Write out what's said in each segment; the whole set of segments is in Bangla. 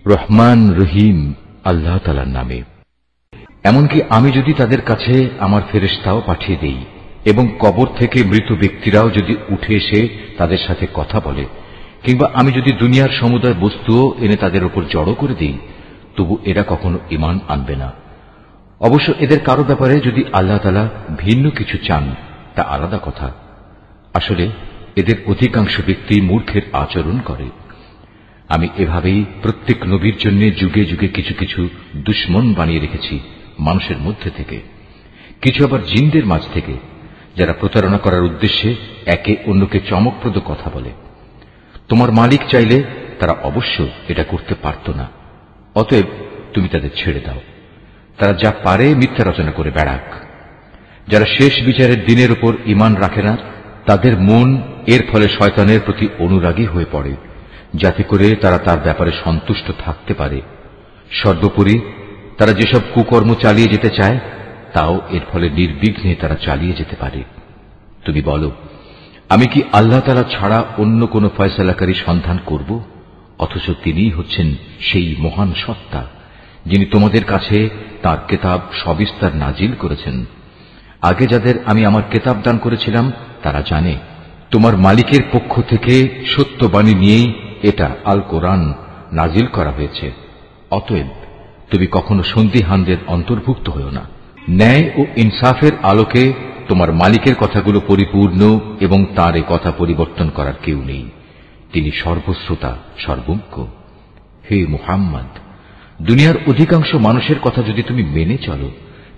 রহমান রহিম আল্লাহ তাআলার নামে। এমনকি আমি যদি তাদের কাছে আমার ফেরেশতাও পাঠিয়ে দেই এবং কবর থেকে মৃত ব্যক্তিরাও যদি উঠে এসে তাদের সাথে কথা বলে, কিংবা আমি যদি দুনিয়ার সমুদয় বস্তুও এনে তাদের উপর জড়ো করে দিই, তবু এরা কখনো ঈমান আনবে না। অবশ্য এদের কারো ব্যাপারে যদি আল্লাহ তাআলা ভিন্ন কিছু চান তা আলাদা কথা। আসলে এদের অধিকাংশ ব্যক্তি মূর্খের আচরণ করে। আমি এভাবেই প্রত্যেক নবীর জন্য যুগে যুগে কিছু কিছু দুশমন বানিয়ে রেখেছি মানুষের মধ্যে থেকে, কিছু আবার জিনদের মাঝ থেকে, যারা প্রতারণা করার উদ্দেশ্যে একে অন্যকে চমকপ্রদ কথা বলে। তোমার মালিক চাইলে তারা অবশ্য এটা করতে পারত না। অতএব তুমি তাদের ছেড়ে দাও, তারা যা পারে মিথ্যা রচনা করে বেড়াক। যারা শেষ বিচারের দিনের উপর ঈমান রাখে না, তাদের মন এর ফলে শয়তানের প্রতি অনুরাগী হয়ে পড়ে, যাতে করে তারা তার ব্যাপারে সন্তুষ্ট থাকতে পারে। সর্বোপরি তারা যেসব কুকর্ম চালিয়ে যেতে চায় তাও এর ফলে নির্বিঘ্নে তারা চালিয়ে যেতে পারে। তুমি বলো, আমি কি আল্লাহ তাআলা ছাড়া অন্য কোন ফয়সালাকারী সন্ধান করব? অথচ তিনিই হচ্ছেন সেই মহান সত্তা, যিনি তোমাদের কাছে তাঁর কেতাব সবিস্তার নাজিল করেছেন। আগে যাদের আমি আমার কেতাব দান করেছিলাম তারা জানে তোমার মালিকের পক্ষ থেকে সত্যবাণী নিয়েই এটা আল কোরআন নাজিল করা হয়েছে। অতএব তুমি কখনো সন্দিহানদের অন্তর্ভুক্ত হও না। ন্যায় ও ইনসাফের আলোকে তোমার মালিকের কথাগুলো পরিপূর্ণ এবং তাঁর এ কথা পরিবর্তন করার কেউ নেই। তিনি সর্বশ্রোতা সর্বজ্ঞ। হে মুহাম্মদ, দুনিয়ার অধিকাংশ মানুষের কথা যদি তুমি মেনে চলো,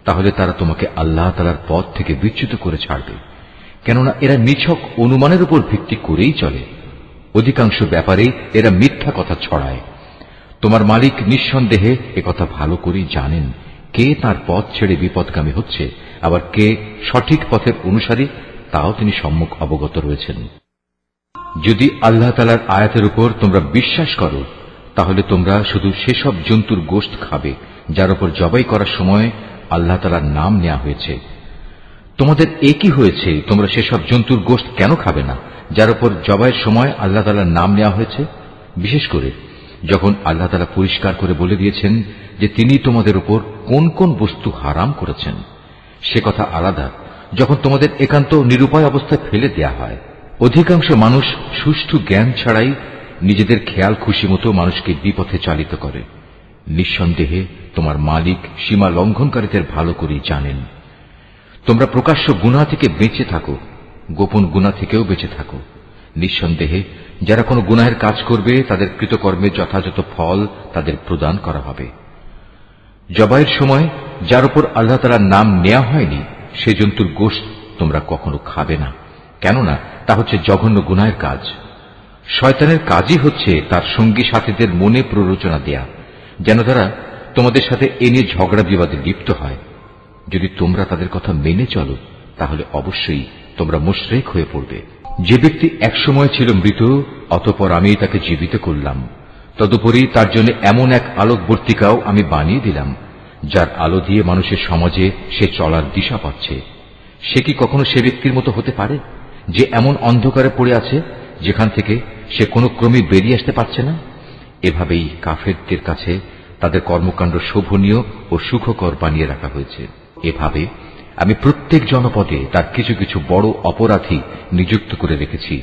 তাহলে তারা তোমাকে আল্লাহ তাআলার পথ থেকে বিচ্যুত করে ছাড়বে, কেননা এরা নিছক অনুমানের উপর ভিত্তি করেই চলে। অধিকাংশ ব্যাপারেই এরা মিথ্যা কথা ছড়ায়। তোমার মালিক নিঃসন্দেহে একথা ভালো করেই জানেন কে তার পথ ছেড়ে বিপদগামী হচ্ছে, আবার কে সঠিক পথের অনুসারী তাও তিনি সম্মুখ অবগত রয়েছেন। যদি আল্লাহ তাআলার আয়াতের উপর তোমরা বিশ্বাস করো, তাহলে তোমরা শুধু সেসব জন্তুর গোশত খাবে যার উপর জবাই করার সময় আল্লাহ তাআলার নাম নেওয়া হয়েছে। তোমাদের একই হয়েছে, তোমরা সেসব জন্তুর গোশত কেন খাবে না যার উপর জবাইয়ের সময় আল্লাহ তাআলার নাম নেওয়া হয়েছে? বিশেষ করে যখন আল্লাহ তাআলা পরিষ্কার করে বলে দিয়েছেন যে তিনি তোমাদের উপর কোন কোন বস্তু হারাম করেছেন। সে কথা আলাদা যখন তোমাদের একান্ত নিরুপায় অবস্থায় ফেলে দেয়া হয়। অধিকাংশ মানুষ সুষ্ঠু জ্ঞান ছাড়াই নিজেদের খেয়াল খুশি মতো মানুষকে বিপথে চালিত করে। নিঃসন্দেহে তোমার মালিক সীমা লঙ্ঘনকারীদের ভালো করেই জানেন। তোমরা প্রকাশ্য গুনাহ থেকে বেঁচে থাকো, গোপন গুনাহ থেকেও বেঁচে থাকো। নিঃসন্দেহে যারা কোনো গুনাহের কাজ করবে তাদের কৃতকর্মের যথাযথ ফল তাদের প্রদান করা হবে। জবাইয়ের সময় যার উপর আল্লাহ তাআলার নাম নেওয়া হয়নি সে জন্তুর গোশত তোমরা কখনো খাবে না, কেননা তা হচ্ছে জঘন্য গুনাহের কাজ। শয়তানের কাজই হচ্ছে তার সঙ্গী সাথীদের মনে প্ররোচনা দেয়া, যেন তারা তোমাদের সাথে এ নিয়ে ঝগড়া বিবাদে লিপ্ত হয়। যদি তোমরা তাদের কথা মেনে চলো, তাহলে অবশ্যই তোমরা মুশরিক হয়ে পড়বে। যে ব্যক্তি একসময় ছিল মৃত, অতঃপর আমি তাকে জীবিত করলাম, তদুপরি তার জন্য এমন এক আলোকবর্তিকাও আমি বানিয়ে দিলাম যার আলো দিয়ে মানুষের সমাজে সে চলার দিশা পাচ্ছে। সে কি কখনো সে ব্যক্তির মতো হতে পারে যে এমন অন্ধকারে পড়ে আছে যেখান থেকে সে কোনো ক্রমে বেরিয়ে আসতে পারছে না? এভাবেই কাফেরদের কাছে তাদের কর্মকাণ্ড শোভনীয় ও সুখকর বানিয়ে রাখা হয়েছে। এভাবে আমি প্রত্যেক জনপদে তার কিছু কিছু বড় অপরাধী নিযুক্ত করে রেখেছি,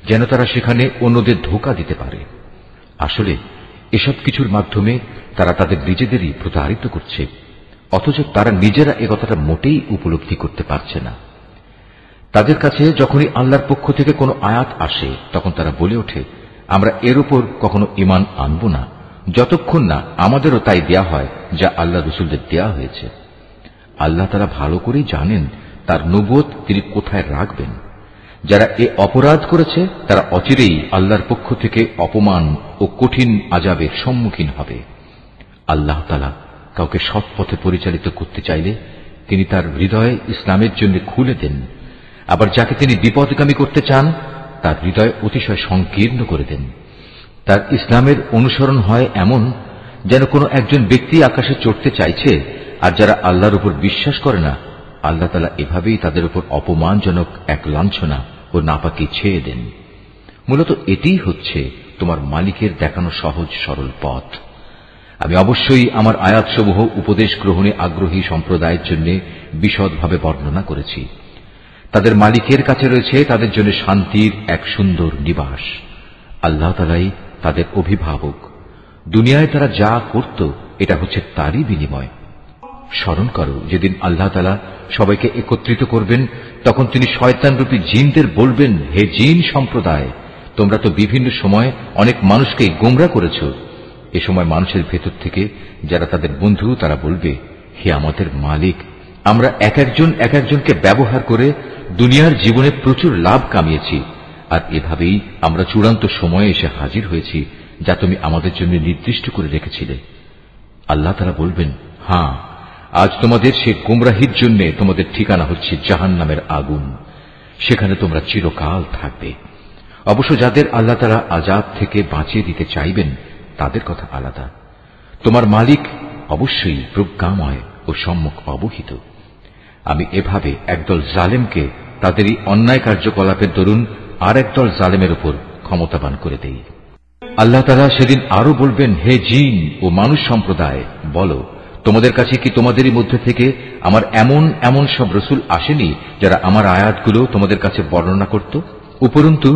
যেন তারা সেখানে অন্যদের ধোঁকা দিতে পারে। আসলে এসব কিছুর মাধ্যমে তারা তাদের নিজেদেরই প্রতারিত করছে, অথচ তারা নিজেরা এ কথাটা মোটেই উপলব্ধি করতে পারছে না। তাদের কাছে যখনই আল্লাহর পক্ষ থেকে কোনো আয়াত আসে তখন তারা বলে ওঠে, আমরা এর উপর কখনো ঈমান আনব না যতক্ষণ না আমাদেরও তাই দেয়া হয় যা আল্লাহ রাসূলদের দেয়া হয়েছে। আল্লাহ তাআলা ভালো করেই জানেন তার নবুয়ত তিনি কোথায় রাখবেন। যারা এ অপরাধ করেছে তারা অচিরেই আল্লাহর পক্ষ থেকে অপমান ও কঠিন আযাবের সম্মুখীন হবে। আল্লাহ তাআলা কাউকে সৎ পথে পরিচালিত করতে চাইলে তিনি তার হৃদয় ইসলামের জন্য খুলে দেন, আবার যাকে তিনি বিপদগামী করতে চান তার হৃদয় অতিশয় সংকীর্ণ করে দেন। তার ইসলামের অনুসরণ হয় এমন যেন কোনো একজন ব্যক্তি আকাশে চড়তে চাইছে, আর যারা আল্লাহর উপর বিশ্বাস করে না আল্লাহ তাআলা এভাবেই তাদের উপর অপমানজনক এক লাঞ্ছনা ও নাপাকি ছেয়ে দেন। মূলত এটিই হচ্ছে তোমার মালিকের দেখানো সহজ সরল পথ। আমি অবশ্যই আমার আয়াতসমূহ উপদেশ গ্রহণে আগ্রহী সম্প্রদায়ের জন্য বিশদভাবে বর্ণনা করেছি। তাদের মালিকের কাছে রয়েছে তাদের জন্য শান্তির এক সুন্দর নিবাস। আল্লাহ তাআলাই তাদের অভিভাবক। দুনিয়ায় তারা যা করত এটা হচ্ছে তারই বিনিময়। স্মরণ করো যেদিন আল্লাহ তাআলা সবাইকে একত্রিত করবেন, তখন তিনি শয়তানরূপী জিনদের বলবেন, হে জিন সম্প্রদায়, তোমরা তো বিভিন্ন সময় অনেক মানুষকে গোমরা করেছ। এ সময় মানুষের ভেতর থেকে যারা তাদের বন্ধু তারা বলবে, হে আমাদের মালিক, আমরা এক একজনকে ব্যবহার করে দুনিয়ার জীবনে প্রচুর লাভ কামিয়েছি, আর এভাবেই আমরা চূড়ান্ত সময়ে এসে হাজির হয়েছি যা তুমি আমাদের জন্য নির্দিষ্ট করে রেখেছিলে। আল্লাহ তাআলা বলবেন, হ্যাঁ, আজ তোমাদের সে গোমরাহির জন্য তোমাদের ঠিকানা হচ্ছে জাহান্নামের আগুন, সেখানে তোমরা চিরকাল থাকবে। অবশ্য যাদের আল্লাহ তাআলা আযাব থেকে বাঁচিয়ে দিতে চাইবেন তাদের কথা আলাদা। তোমার মালিক অবশ্যই প্রজ্ঞাময় ও সম্যক অবহিত। আমি এভাবে একদল জালেমকে তাদেরই অন্যায় কার্যকলাপের দরুন আর একদল জালেমের উপর ক্ষমতাবান করে দেই। আল্লাহ তাআলা সেদিন আরো বলবেন, হে জিন ও মানুষ সম্প্রদায়, বলো, তোমাদের কাছে কি তোমাদেরই মধ্যে থেকে আমার এমন এমন সব রসুল আসেনি যারা আমার আয়াতগুলো তোমাদের কাছে বর্ণনা করত? উপরন্তু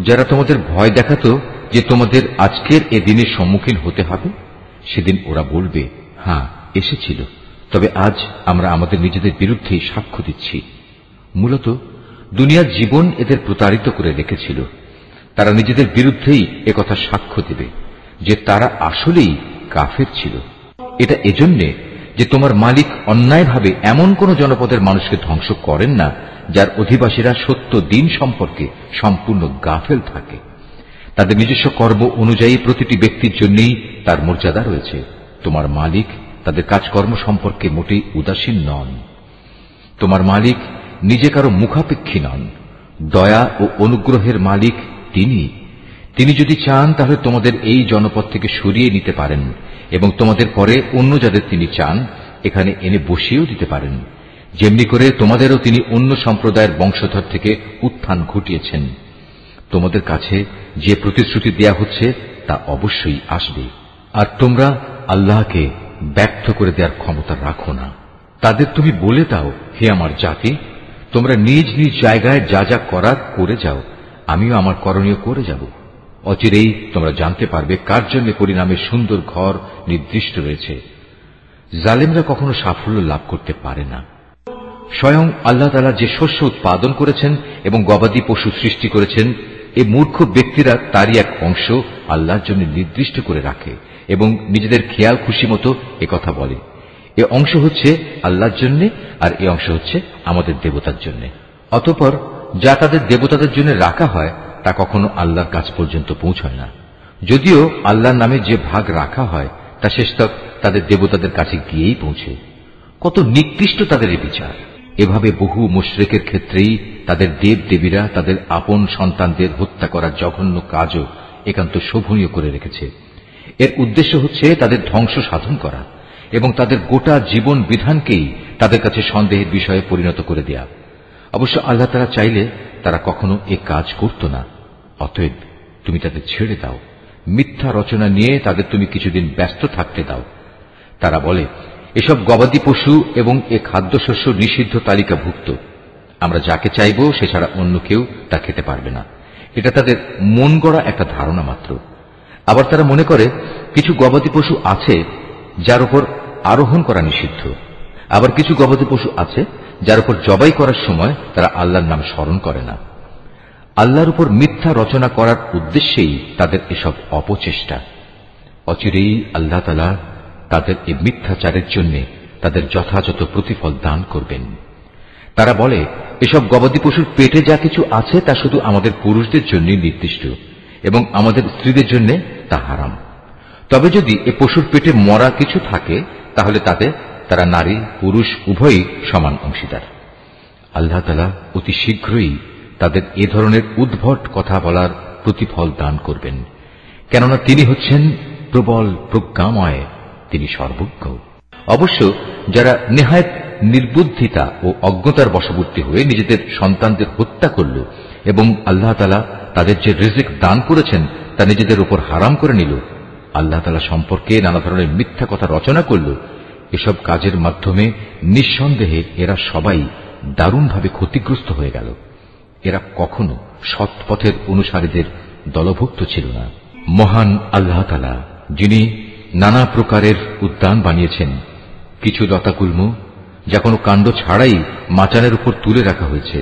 যারা তোমাদের ভয় দেখাত যে তোমাদের আজকের এ দিনের সম্মুখীন হতে হবে? সেদিন ওরা বলবে, হ্যাঁ, এসেছিল, তবে আজ আমরা আমাদের নিজেদের বিরুদ্ধেই সাক্ষ্য দিচ্ছি। মূলত দুনিয়ার জীবন এদের প্রতারিত করে রেখেছিল। তারা নিজেদের বিরুদ্ধেই একথা সাক্ষ্য দেবে যে তারা আসলেই কাফের ছিল। এটা এজন্যে যে তোমার মালিক অন্যায়ভাবে এমন কোন জনপদের মানুষকে ধ্বংস করেন না যার অধিবাসীরা সত্য দিন সম্পর্কে সম্পূর্ণ গাফেল থাকে। তাদের নিজস্ব কর্ম অনুযায়ী প্রতিটি ব্যক্তির জন্যই তার মর্যাদা রয়েছে। তোমার মালিক তাদের কাজকর্ম সম্পর্কে মোটেই উদাসীন নন। তোমার মালিক নিজে কারো মুখাপেক্ষী নন। দয়া ও অনুগ্রহের মালিক তিনি যদি চান তাহলে তোমাদের এই জনপদ থেকে সরিয়ে নিতে পারেন এবং তোমাদের পরে অন্য যাদের তিনি চান এখানে এনে বসিয়েও দিতে পারেন, যেমনি করে তোমাদেরও তিনি অন্য সম্প্রদায়ের বংশধর থেকে উত্থান ঘটিয়েছেন। তোমাদের কাছে যে প্রতিশ্রুতি দেয়া হচ্ছে তা অবশ্যই আসবে, আর তোমরা আল্লাহকে ব্যর্থ করে দেওয়ার ক্ষমতা রাখো না। তাদের তুমি বলে দাও, হে আমার জাতি, তোমরা নিজ নিজ জায়গায় যা যা করার করে যাও, আমিও আমার করণীয় করে যাব। অচিরেই তোমরা জানতে পারবে কার জন্য পরিণামের সুন্দর ঘর নির্দিষ্ট রয়েছে। জালেমরা কখনো সাফল্য লাভ করতে পারে না। স্বয়ং আল্লাহ তাআলা যে শস্য উৎপাদন করেছেন এবং গবাদি পশু সৃষ্টি করেছেন, এই মূর্খ ব্যক্তিরা তারই এক অংশ আল্লাহর জন্য নির্দিষ্ট করে রাখে এবং নিজেদের খেয়াল খুশি মতো একথা বলে, এ অংশ হচ্ছে আল্লাহর জন্য আর এ অংশ হচ্ছে আমাদের দেবতার জন্য। অতঃপর যা তাদের দেবতাদের জন্য রাখা হয় তা কখনো আল্লাহর কাছ পর্যন্ত পৌঁছায় না। যদিও আল্লাহর নামে যে ভাগ রাখা হয় তা শেষতক তাদের দেবতাদের কাছে গিয়েই পৌঁছে। কত নিকৃষ্ট তাদের এই বিচার! এভাবে বহু মুশরিকের ক্ষেত্রেই তাদের দেব দেবীরা তাদের আপন সন্তানদের হত্যা করার জঘন্য কাজও একান্ত শোভনীয় করে রেখেছে। এর উদ্দেশ্য হচ্ছে তাদের ধ্বংস সাধন করা এবং তাদের গোটা জীবন বিধানকেই তাদের কাছে সন্দেহের বিষয়ে পরিণত করে দেয়া। অবশ্য আল্লাহ তাআলা চাইলে তারা কখনো এ কাজ করত না। অতএব তুমি তাদের ছেড়ে দাও, মিথ্যা রচনা নিয়ে তাদের তুমি কিছুদিন ব্যস্ত থাকতে দাও। তারা বলে, এসব গবাদি পশু এবং এ খাদ্যশস্য নিষিদ্ধ তালিকাভুক্ত, আমরা যাকে চাইব সে ছাড়া অন্য কেউ তা খেতে পারবে না। এটা তাদের মন গড়া একটা ধারণা মাত্র। আবার তারা মনে করে কিছু গবাদি পশু আছে যার উপর আরোহণ করা নিষিদ্ধ, আবার কিছু গবাদি পশু আছে যার উপর জবাই করার সময় তারা আল্লাহর নাম স্মরণ করে না। আল্লাহর উপর মিথ্যা রচনা করার উদ্দেশ্যেই তাদের এসব অপচেষ্টা। অচিরেই আল্লাহ তাআলা তাদের এই মিথ্যাচারের জন্য তাদের যথাযথ প্রতিফল দান করবেন। তারা বলে, এসব গবাদি পশুর পেটে যা কিছু আছে তা শুধু আমাদের পুরুষদের জন্য নির্দিষ্ট এবং আমাদের স্ত্রীদের জন্য তা হারাম। তবে যদি এ পশুর পেটে মরা কিছু থাকে তাহলে তারা নারী পুরুষ উভয়ই সমান অংশীদার। আল্লাহ তাআলা অতি শীঘ্রই তাদের এ ধরনের উদ্ভট কথা বলার প্রতিফল দান করবেন, কেননা তিনি হচ্ছেন প্রবল প্রজ্ঞাময়, তিনি সর্বজ্ঞ। অবশ্য যারা নেহায়েত নির্বুদ্ধিতা ও অজ্ঞতার বশবর্তী হয়ে নিজেদের সন্তানদের হত্যা করল এবং আল্লাহ তাআলা তাদের যে রিজিক দান করেছেন তা নিজেদের উপর হারাম করে নিল, আল্লাহ তাআলা সম্পর্কে নানা ধরনের মিথ্যা কথা রচনা করল, এসব কাজের মাধ্যমে নিঃসন্দেহে এরা সবাই দারুণভাবে ক্ষতিগ্রস্ত হয়ে গেল। এরা কখনো সৎ পথের অনুসারীদের দলভুক্ত ছিল না। মহান আল্লাহ তাআলা, যিনি নানা প্রকারের উদ্যান বানিয়েছেন, কিছু লতাগুল্ম যা কোনো কাণ্ড ছাড়াই মাচানের উপর তুলে রাখা হয়েছে,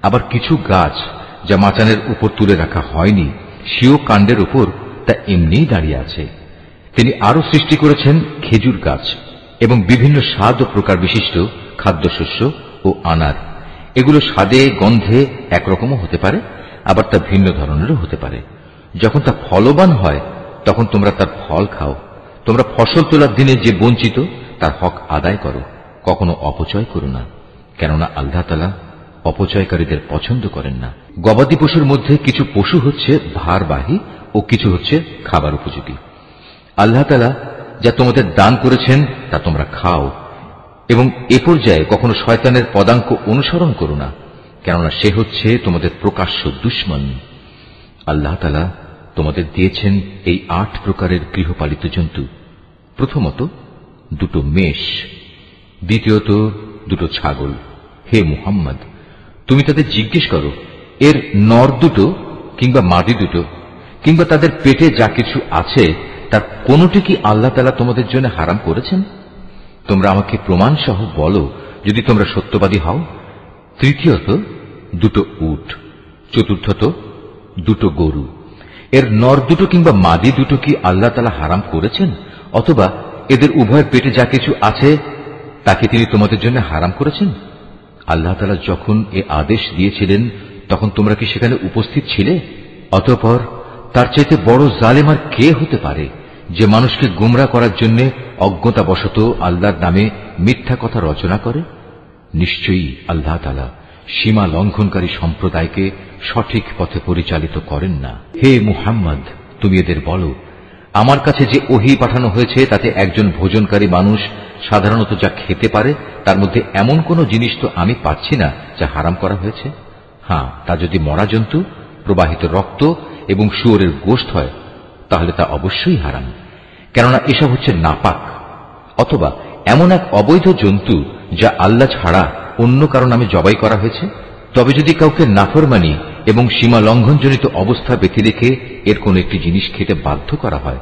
আবার কিছু গাছ যা মাচানের উপর তুলে রাখা হয়নি, সেও কাণ্ডের উপর তা এমনিই দাঁড়িয়ে আছে। তিনি আরো সৃষ্টি করেছেন খেজুর গাছ এবং বিভিন্ন স্বাদ ও প্রকার বিশিষ্ট খাদ্যশস্য ও আনার। এগুলো স্বাদে গন্ধে একরকমও হতে পারে, আবার তা ভিন্ন ধরনেরও হতে পারে। যখন তা ফলবান হয় তখন তোমরা তার ফল খাও। তোমরা ফসল তোলার দিনে যে বঞ্চিত তার হক আদায় করো, কখনো অপচয় করো না, কেননা আল্লাহ তাআলা অপচয়কারীদের পছন্দ করেন না। গবাদি পশুর মধ্যে কিছু পশু হচ্ছে ভারবাহী ও কিছু হচ্ছে খাবার উপযোগী। আল্লাহ তাআলা যা তোমাদের দান করেছেন তা তোমরা খাও, এবং এ পর্যায়ে কখনো শয়তানের পদাঙ্ক অনুসরণ করো না, কেননা সে হচ্ছে তোমাদের প্রকাশ্য দুশমন। আল্লাহ তাআলা তোমাদের দিয়েছেন এই 8 প্রকারের গৃহপালিত জন্তু। প্রথমত 2 মেষ, দ্বিতীয়ত 2 ছাগল। হে মুহাম্মদ, তুমি তাদের জিজ্ঞেস করো, এর নর 2 কিংবা মাদি 2 কিংবা তাদের পেটে যা কিছু আছে তার কোনটি কি আল্লাহ তাআলা তোমাদের জন্য হারাম করেছেন? তোমরা আমাকে প্রমাণ সহ বলো যদি তোমরা সত্যবাদী হও। তৃতীয়ত 2 উট, চতুর্থত 2 গরু। এর নর 2 কিংবা মাদি 2 কি আল্লাহ তাআলা হারাম করেছেন, অথবা এদের উভয়ের পেটে যা কিছু আছে তাকে তিনি তোমাদের জন্য হারাম করেছেন? আল্লাহ তাআলা যখন এ আদেশ দিয়েছিলেন তখন তোমরা কি সেখানে উপস্থিত ছিলে? অতঃপর তার চাইতে বড় জালেম আর কে হতে পারে, যে মানুষকে গুমরা করার জন্য অজ্ঞতাবশত আল্লাহর নামে মিথ্যা কথা রচনা করে? নিশ্চয়ই আল্লাহ তাআলা সীমা লঙ্ঘনকারী সম্প্রদায়কে সঠিক পথে পরিচালিত করেন না। হে মুহাম্মদ, তুমি এদের বলো, আমার কাছে যে ওহী পাঠানো হয়েছে তাতে একজন ভোজনকারী মানুষ সাধারণত যা খেতে পারে তার মধ্যে এমন কোন জিনিস তো আমি পাচ্ছি না যা হারাম করা হয়েছে। হ্যাঁ, তা যদি মরা জন্তু, প্রবাহিত রক্ত এবং শুয়োরের গোশত হয় তাহলে তা অবশ্যই হারাম, কেননা এসব হচ্ছে নাপাক। অথবা এমন এক অবৈধ জন্তু যা আল্লাহ ছাড়া অন্য কারো নামে জবাই করা হয়েছে, তবে যদি কাউকে নাফরমানি এবং সীমা লঙ্ঘনজনিত অবস্থা ব্যতি রেখে এর কোন একটি জিনিস খেতে বাধ্য করা হয়,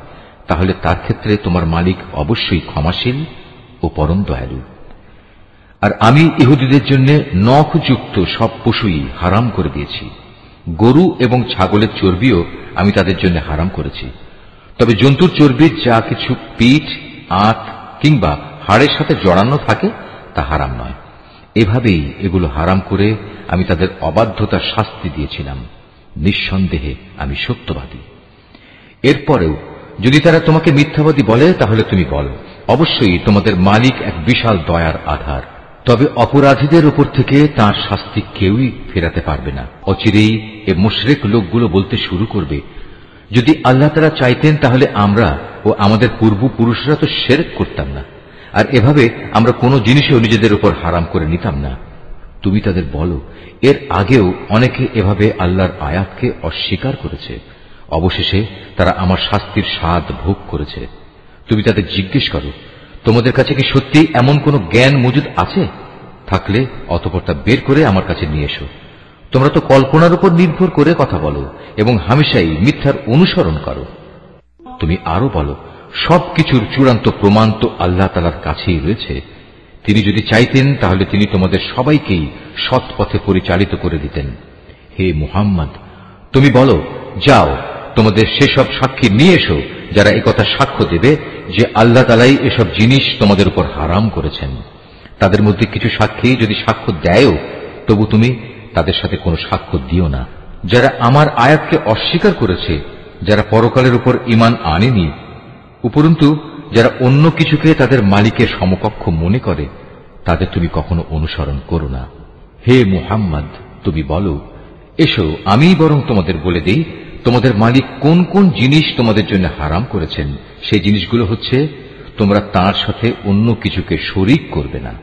তাহলে তার ক্ষেত্রে তোমার মালিক অবশ্যই ক্ষমাশীল ও পরম দয়ালু। আর আমি ইহুদিদের জন্য নখযুক্ত সব পশুই হারাম করে দিয়েছি। গরু এবং ছাগলের চর্বিও আমি তাদের জন্য হারাম করেছি, তবে জন্তুর চর্বির যা কিছু পিঠ, আঁত কিংবা হাড়ের সাথে জড়ানো থাকে তা হারাম নয়। এভাবেই এগুলো হারাম করে আমি তাদের অবাধ্যতার শাস্তি দিয়েছিলাম। নিঃসন্দেহে আমি সত্যবাদী। এরপরেও যদি তারা তোমাকে মিথ্যাবাদী বলে তাহলে তুমি বলো, অবশ্যই তোমাদের মালিক এক বিশাল দয়ার আধার। তবে অপরাধীদের উপর থেকে তাঁর শাস্তি কেউই ফেরাতে পারবে না। অচিরেই এ মুশরিক লোকগুলো বলতে শুরু করবে, যদি আল্লাহ তাআলা চাইতেন তাহলে আমরা ও আমাদের পূর্বপুরুষরা তো শিরক করতাম না, আর এভাবে আমরা কোনো জিনিসও নিজেদের উপর হারাম করে নিতাম না। তুমি তাদের বলো, এর আগেও অনেকে এভাবে আল্লাহর আয়াতকে অস্বীকার করেছে, অবশেষে তারা আমার শাস্তির স্বাদ ভোগ করেছে। তুমি তাদের জিজ্ঞেস করো, তোমাদের কাছে কি সত্যি এমন কোন জ্ঞান মজুদ আছে? থাকলে অতঃপর তা বের করে আমার কাছে নিয়ে এসো। তোমরা তো কল্পনার উপর নির্ভর করে কথা বলো এবং হামেশাই মিথ্যার অনুসরণ করো। তুমি আরো বলো, সবকিছুর চূড়ান্ত প্রমাণ তো আল্লাহ তাআলার কাছেই রয়েছে। তিনি যদি চাইতেন তাহলে তিনি তোমাদের সবাইকেই সৎ পথে পরিচালিত করে দিতেন। হে মুহাম্মদ, তুমি বলো, যাও তোমাদের সেসব সাক্ষী নিয়ে এসো যারা একথা সাক্ষ্য দেবে যে আল্লাহ তাআলাই এসব জিনিস তোমাদের উপর হারাম করেছেন। তাদের মধ্যে কিছু সাক্ষী যদি সাক্ষ্য দেয়ও তবু তুমি তাদের সাথে কোনো সাক্ষ্য দিও না। যারা আমার আয়াতকে অস্বীকার করেছে, যারা পরকালের উপর ঈমান আনেনি, উপরন্তু যারা অন্য কিছুকে তাদের মালিকের সমকক্ষ মনে করে, তাদের তুমি কখনো অনুসরণ করো না। হে মুহাম্মদ, তুমি বলো, এসো আমি বরং তোমাদের বলে দেই তোমাদের মালিক কোন কোন জিনিস তোমাদের জন্য হারাম করেছেন। সেই জিনিসগুলো হচ্ছে, তোমরা তাঁর সাথে অন্য কিছুকে শরীক করবে না,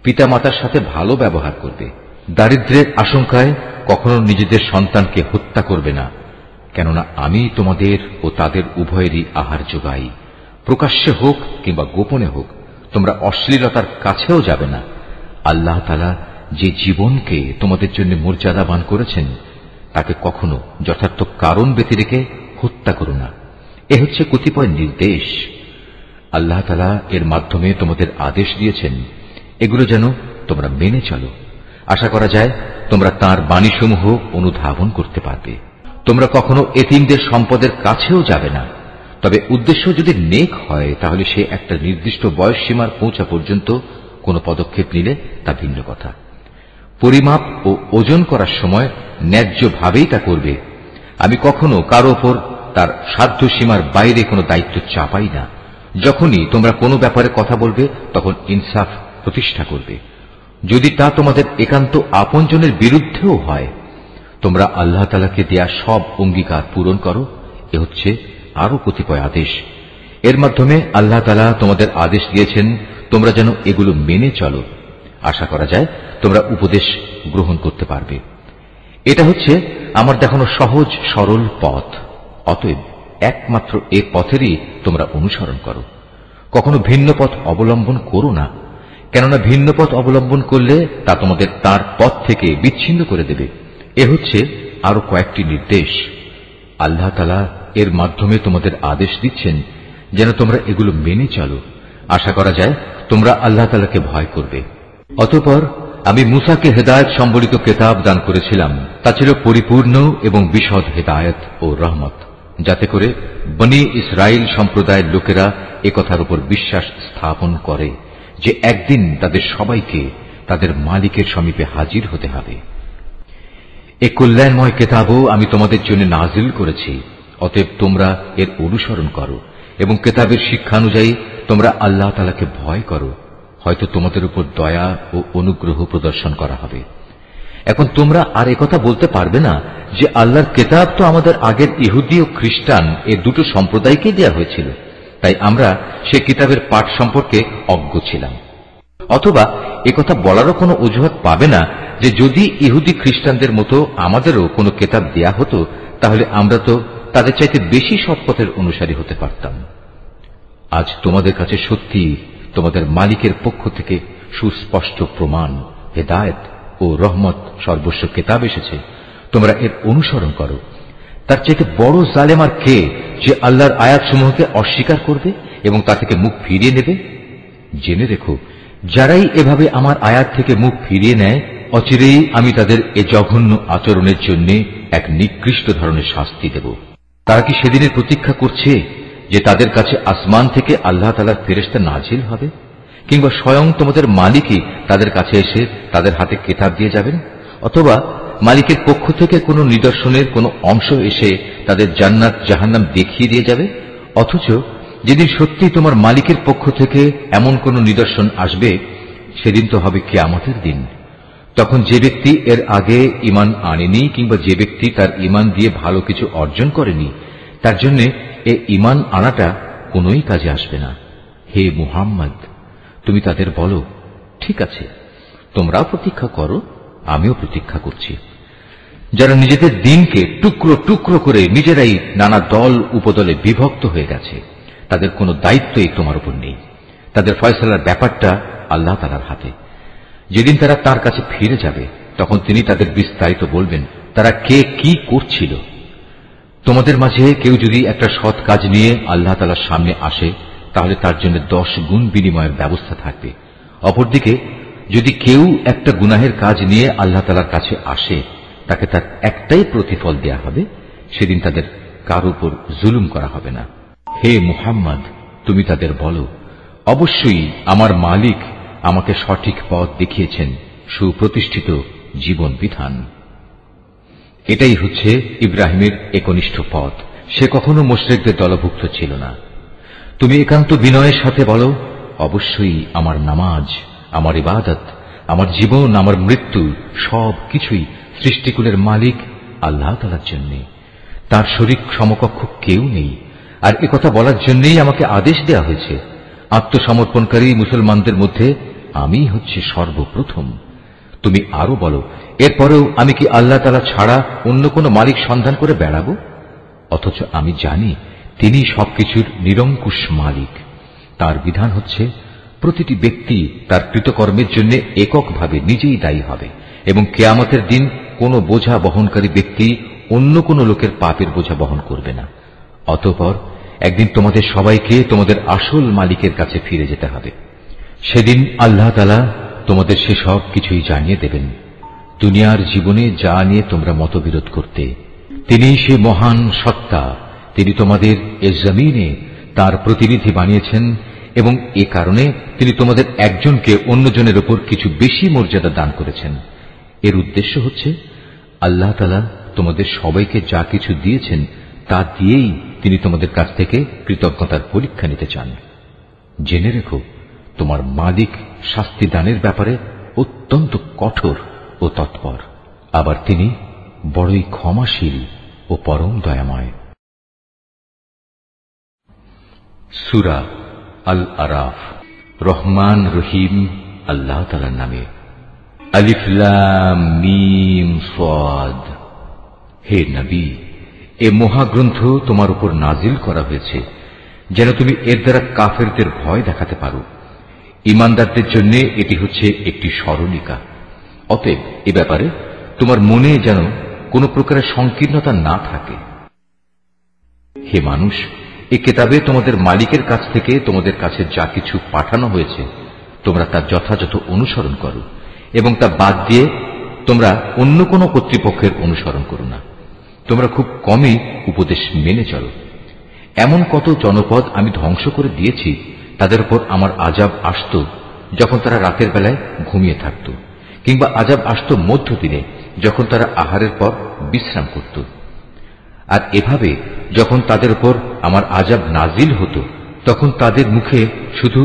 পিতামাতার সাথে ভালো ব্যবহার করবে, দারিদ্র্যের আশঙ্কায় কখনো নিজেদের সন্তানকে হত্যা করবে না, কেননা আমি তোমাদের ও তাদের উভয়েরই আহার যোগাই, প্রকাশ্যে হোক কিংবা গোপনে হোক। তোমরা অশ্লীলতার কাছেও যাবে না। আল্লাহ তাআলা যে জীবনকে তোমাদের জন্য মর্যাদাবান করেছেন তাকে কখনো যথার্থ কারণ ব্যতি রেখে হত্যা করো না। এ হচ্ছে কতিপয় নির্দেশ। আল্লাহ তাআলা এর মাধ্যমে তোমাদের আদেশ দিয়েছেন, এগুলো যেন তোমরা মেনে চলো। আশা করা যায় তোমরা তাঁর বাণীসমূহ অনুধাবন করতে পারবে। তোমরা কখনো এতিমদের সম্পদের কাছেও যাবে না। তবে উদ্দেশ্য যদি নেক হয় তাহলে সে একটা নির্দিষ্ট বয়স সীমার পৌঁছা পর্যন্ত কোনো পদক্ষেপ নিলে তা ভিন্ন কথা। পরিমাপ ও ওজন করার সময় ন্যায্যভাবেই তা করবে। আমি কখনো কারো ওপর তার সাধ্য সীমার বাইরে কোনো দায়িত্ব চাপাই না। যখনই তোমরা কোনো ব্যাপারে কথা বলবে তখন ইনসাফ প্রতিষ্ঠা করবে, যদি তা তোমাদের একান্ত আপনজনের বিরুদ্ধেও হয়। তোমরা আল্লাহ তাআলাকে দেয়া সব অঙ্গীকার পূরণ করো। এ হচ্ছে আরো কতিপয় আদেশ। এর মাধ্যমে আল্লাহ তাআলা তোমাদের আদেশ দিয়েছেন তোমরা যেন এগুলো মেনে চলো। আশা করা যায় তোমরা উপদেশ গ্রহণ করতে পারবে। এটা হচ্ছে আমার দেখানো সহজ সরল পথ। অতএব একমাত্র এ পথেরই তোমরা অনুসরণ করো। কখনো ভিন্ন পথ অবলম্বন করো না, কেননা ভিন্ন পথ অবলম্বন করলে তা তোমাদের তার পথ থেকে বিচ্ছিন্ন করে দেবে। এ হচ্ছে আরো কয়েকটি নির্দেশ। আল্লাহ তাআলা এর মাধ্যমে তোমাদের আদেশ দিচ্ছেন যেন তোমরা এগুলো মেনে চলো। আশা করা যায় তোমরা আল্লাহ তাআলাকে ভয় করবে। অতঃপর আমি মূসাকে হেদায়েত সম্বলিত কিতাব দান করেছিলাম। তা ছিল পরিপূর্ণ এবং বিশদ হেদায়েত ও রহমত, যাতে করে বনি ইসরাইল সম্প্রদায়ের লোকেরা একথার উপর বিশ্বাস স্থাপন করে যে একদিন তাদের সবাইকে তাদের মালিকের সমীপে হাজির হতে হবে। এ কল্যাণময় কিতাবও আমি তোমাদের জন্য নাজিল করেছি। অতএব তোমরা এর অনুসরণ করো এবং কিতাবের শিক্ষানুযায়ী তোমরা আল্লাহ তাআলাকে ভয় করো। হয়তো তোমাদের উপর দয়া ও অনুগ্রহ প্রদর্শন করা হবে। এখন তোমরা আর একথা বলতে পারবে না যে আল্লাহর কিতাব তো আমাদের আগের ইহুদি ও খ্রিস্টান এ দুটো সম্প্রদায়কে দেয়া হয়েছিল, তাই আমরা সে কিতাবের পাঠ সম্পর্কে অজ্ঞ ছিলাম। অথবা একথা বলারও কোনো অজুহাত পাবে না যে যদি ইহুদি খ্রিস্টানদের মতো আমাদেরও কোনো কিতাব দেয়া হতো তাহলে আমরা তো তাদের চাইতে বেশি সৎপথের অনুসারী হতে পারতাম। আজ তোমাদের কাছে সত্যি তোমাদের মালিকের পক্ষ থেকে সুস্পষ্ট প্রমাণ, হেদায়েত ও রহমত সর্বস্ব কিতাব এসেছে। তোমরা এর অনুসরণ করো। তার চাইতে বড় জালেম আর কে যে আল্লাহর আয়াতসমূহকে অস্বীকার করবে এবং তা থেকে মুখ ফিরিয়ে নেবে? জেনে রেখো, যারাই এভাবে আমার আয়াত থেকে মুখ ফিরিয়ে নেয় অচিরেই আমি তাদের এ জঘন্য আচরণের জন্য এক নিকৃষ্ট ধরনের শাস্তি দেব। তারা কি সেদিনের প্রতীক্ষা করছে যে তাদের কাছে আসমান থেকে আল্লাহ তাআলার ফেরেশতা নাজিল হবে, কিংবা স্বয়ং তোমাদের মালিকই তাদের কাছে এসে তাদের হাতে কিতাব দিয়ে যাবেন, অথবা মালিকের পক্ষ থেকে কোনো নিদর্শনের কোনো অংশ এসে তাদের জান্নাত জাহান্নাম দেখিয়ে দিয়ে যাবে? অথচ যেদিন সত্যি তোমার মালিকের পক্ষ থেকে এমন কোন নিদর্শন আসবে সেদিন তো হবে কিয়ামতের দিন। তখন যে ব্যক্তি এর আগে ঈমান আনেনি কিংবা যে ব্যক্তি তার ঈমান দিয়ে ভালো কিছু অর্জন করেনি তার জন্য এ ঈমান আনাটা কোনোই কাজে আসবে না। হে মুহাম্মদ, তুমি তাদের বলো, ঠিক আছে, তোমরাও প্রতীক্ষা করো, আমিও প্রতীক্ষা করছি। যারা নিজেদের দিনকে টুকরো টুকরো করে নিজেরাই নানা দল উপদলে বিভক্ত হয়ে গেছে তাদের কোনো দায়িত্বই তোমার উপর নেই। তাদের ফয়সালার ব্যাপারটা আল্লাহ তাআলার হাতে। যেদিন তারা তার কাছে ফিরে যাবে তখন তিনি তাদের বিস্তারিত বলবেন তারা কে কি করছিল। তোমাদের মাঝে কেউ যদি একটা সৎ কাজ নিয়ে আল্লাহ তাআলার সামনে আসে তাহলে তার জন্য 10 গুণ বিনিময়ের ব্যবস্থা থাকবে। অপরদিকে যদি কেউ একটা গুনাহের কাজ নিয়ে আল্লাহ তাআলার কাছে আসে তাকে তার একটাই প্রতিফল দেয়া হবে। সেদিন তাদের কার উপর জুলুম করা হবে না। হে মুহাম্মদ, তুমি তাদের বলো, অবশ্যই আমার মালিক আমাকে সঠিক পথ দেখিয়েছেন, সুপ্রতিষ্ঠিত জীবন বিধান। এটাই হচ্ছে ইব্রাহিমের একনিষ্ঠ পথ। সে কখনো মুশরিকদের দলভুক্ত ছিল না। তুমি একান্ত বিনয়ের সাথে বলো, অবশ্যই আমার নামাজ, আমার ইবাদত, আমার জীবন, আমার মৃত্যু সব কিছুই সৃষ্টিকুলের মালিক আল্লাহ তাআলার জন্য। তার শরীক সমকক্ষ কেউ নেই। আর একথা বলার জন্যই আমাকে আদেশ দেয়া হয়েছে। আত্মসমর্পণকারী মুসলমানদের মধ্যে আমি হচ্ছে সর্বপ্রথম। তুমি আরো বলো, এরপরেও আমি কি আল্লাহ তাআলা ছাড়া অন্য কোন মালিক সন্ধান করে বেড়াবো? অথচ আমি জানি তিনি সবকিছুর নিরঙ্কুশ মালিক। তার বিধান হচ্ছে প্রতিটি ব্যক্তি তার কৃতকর্মের জন্য এককভাবে নিজেই দায়ী হবে এবং কিয়ামতের দিন কোনো বোঝা বহনকারী ব্যক্তি অন্য কোনো লোকের পাপের বোঝা বহন করবে না। অতঃপর একদিন তোমাদের সবাইকে তোমাদের আসল মালিকের কাছে ফিরে যেতে হবে। সেদিন আল্লাহ তাআলা তোমাদের সেসব কিছুই জানিয়ে দেবেন। দুনিয়ার জীবনে যা নিয়ে তোমরা মতবিরোধ করতে, তিনি সে মহান সত্তা, তিনি তোমাদের এ জমিনে তার প্রতিনিধি বানিয়েছেন এবং এ কারণে তিনি তোমাদের একজনকে অন্যজনের উপর কিছু বেশি মর্যাদা দান করেছেন। এর উদ্দেশ্য হচ্ছে আল্লাহ তাআলা তোমাদের সবাইকে যা কিছু দিয়েছেন তা দিয়েই তিনি তোমাদের কাছ থেকে কৃতজ্ঞতার পরীক্ষা নিতে চান। জেনে রেখো, তোমার মালিক শাস্তি দানের ব্যাপারে অত্যন্ত কঠোর ও তৎপর। আবার তিনি বড়ই ক্ষমাশীল ও পরম দয়াময়। সূরা আল আরাফ। রহমান রহিম আল্লাহ তাআলার নামে। আলিফ লাম মিম সাদ। হে নবী, এ মহাগ্রন্থ তোমার উপর নাজিল করা হয়েছে যেন তুমি এর দ্বারা কাফেরদের ভয় দেখাতে পারো। ঈমানদারদের জন্য এটি হচ্ছে একটি স্মরণিকা। অতএব এ ব্যাপারে তোমার মনে যেন কোনো প্রকারের সংকীর্ণতা না থাকে। হে মানুষ, এ কিতাবে তোমাদের মালিকের কাছ থেকে তোমাদের কাছে যা কিছু পাঠানো হয়েছে তোমরা তার যথাযথ অনুসরণ করো এবং তা বাদ দিয়ে তোমরা অন্য কোনো কর্তৃপক্ষের অনুসরণ করো না। তোমরা খুব কমই উপদেশ মেনে চলো। এমন কত জনপদ আমি ধ্বংস করে দিয়েছি তাদের উপর আমার আযাব আসত যখন তারা রাতের বেলায় ঘুমিয়ে থাকত, কিংবা আযাব আসত মধ্যদিনে যখন তারা আহারের পর বিশ্রাম করত। আর এভাবে যখন তাদের উপর আমার আযাব নাজিল হতো তখন তাদের মুখে শুধু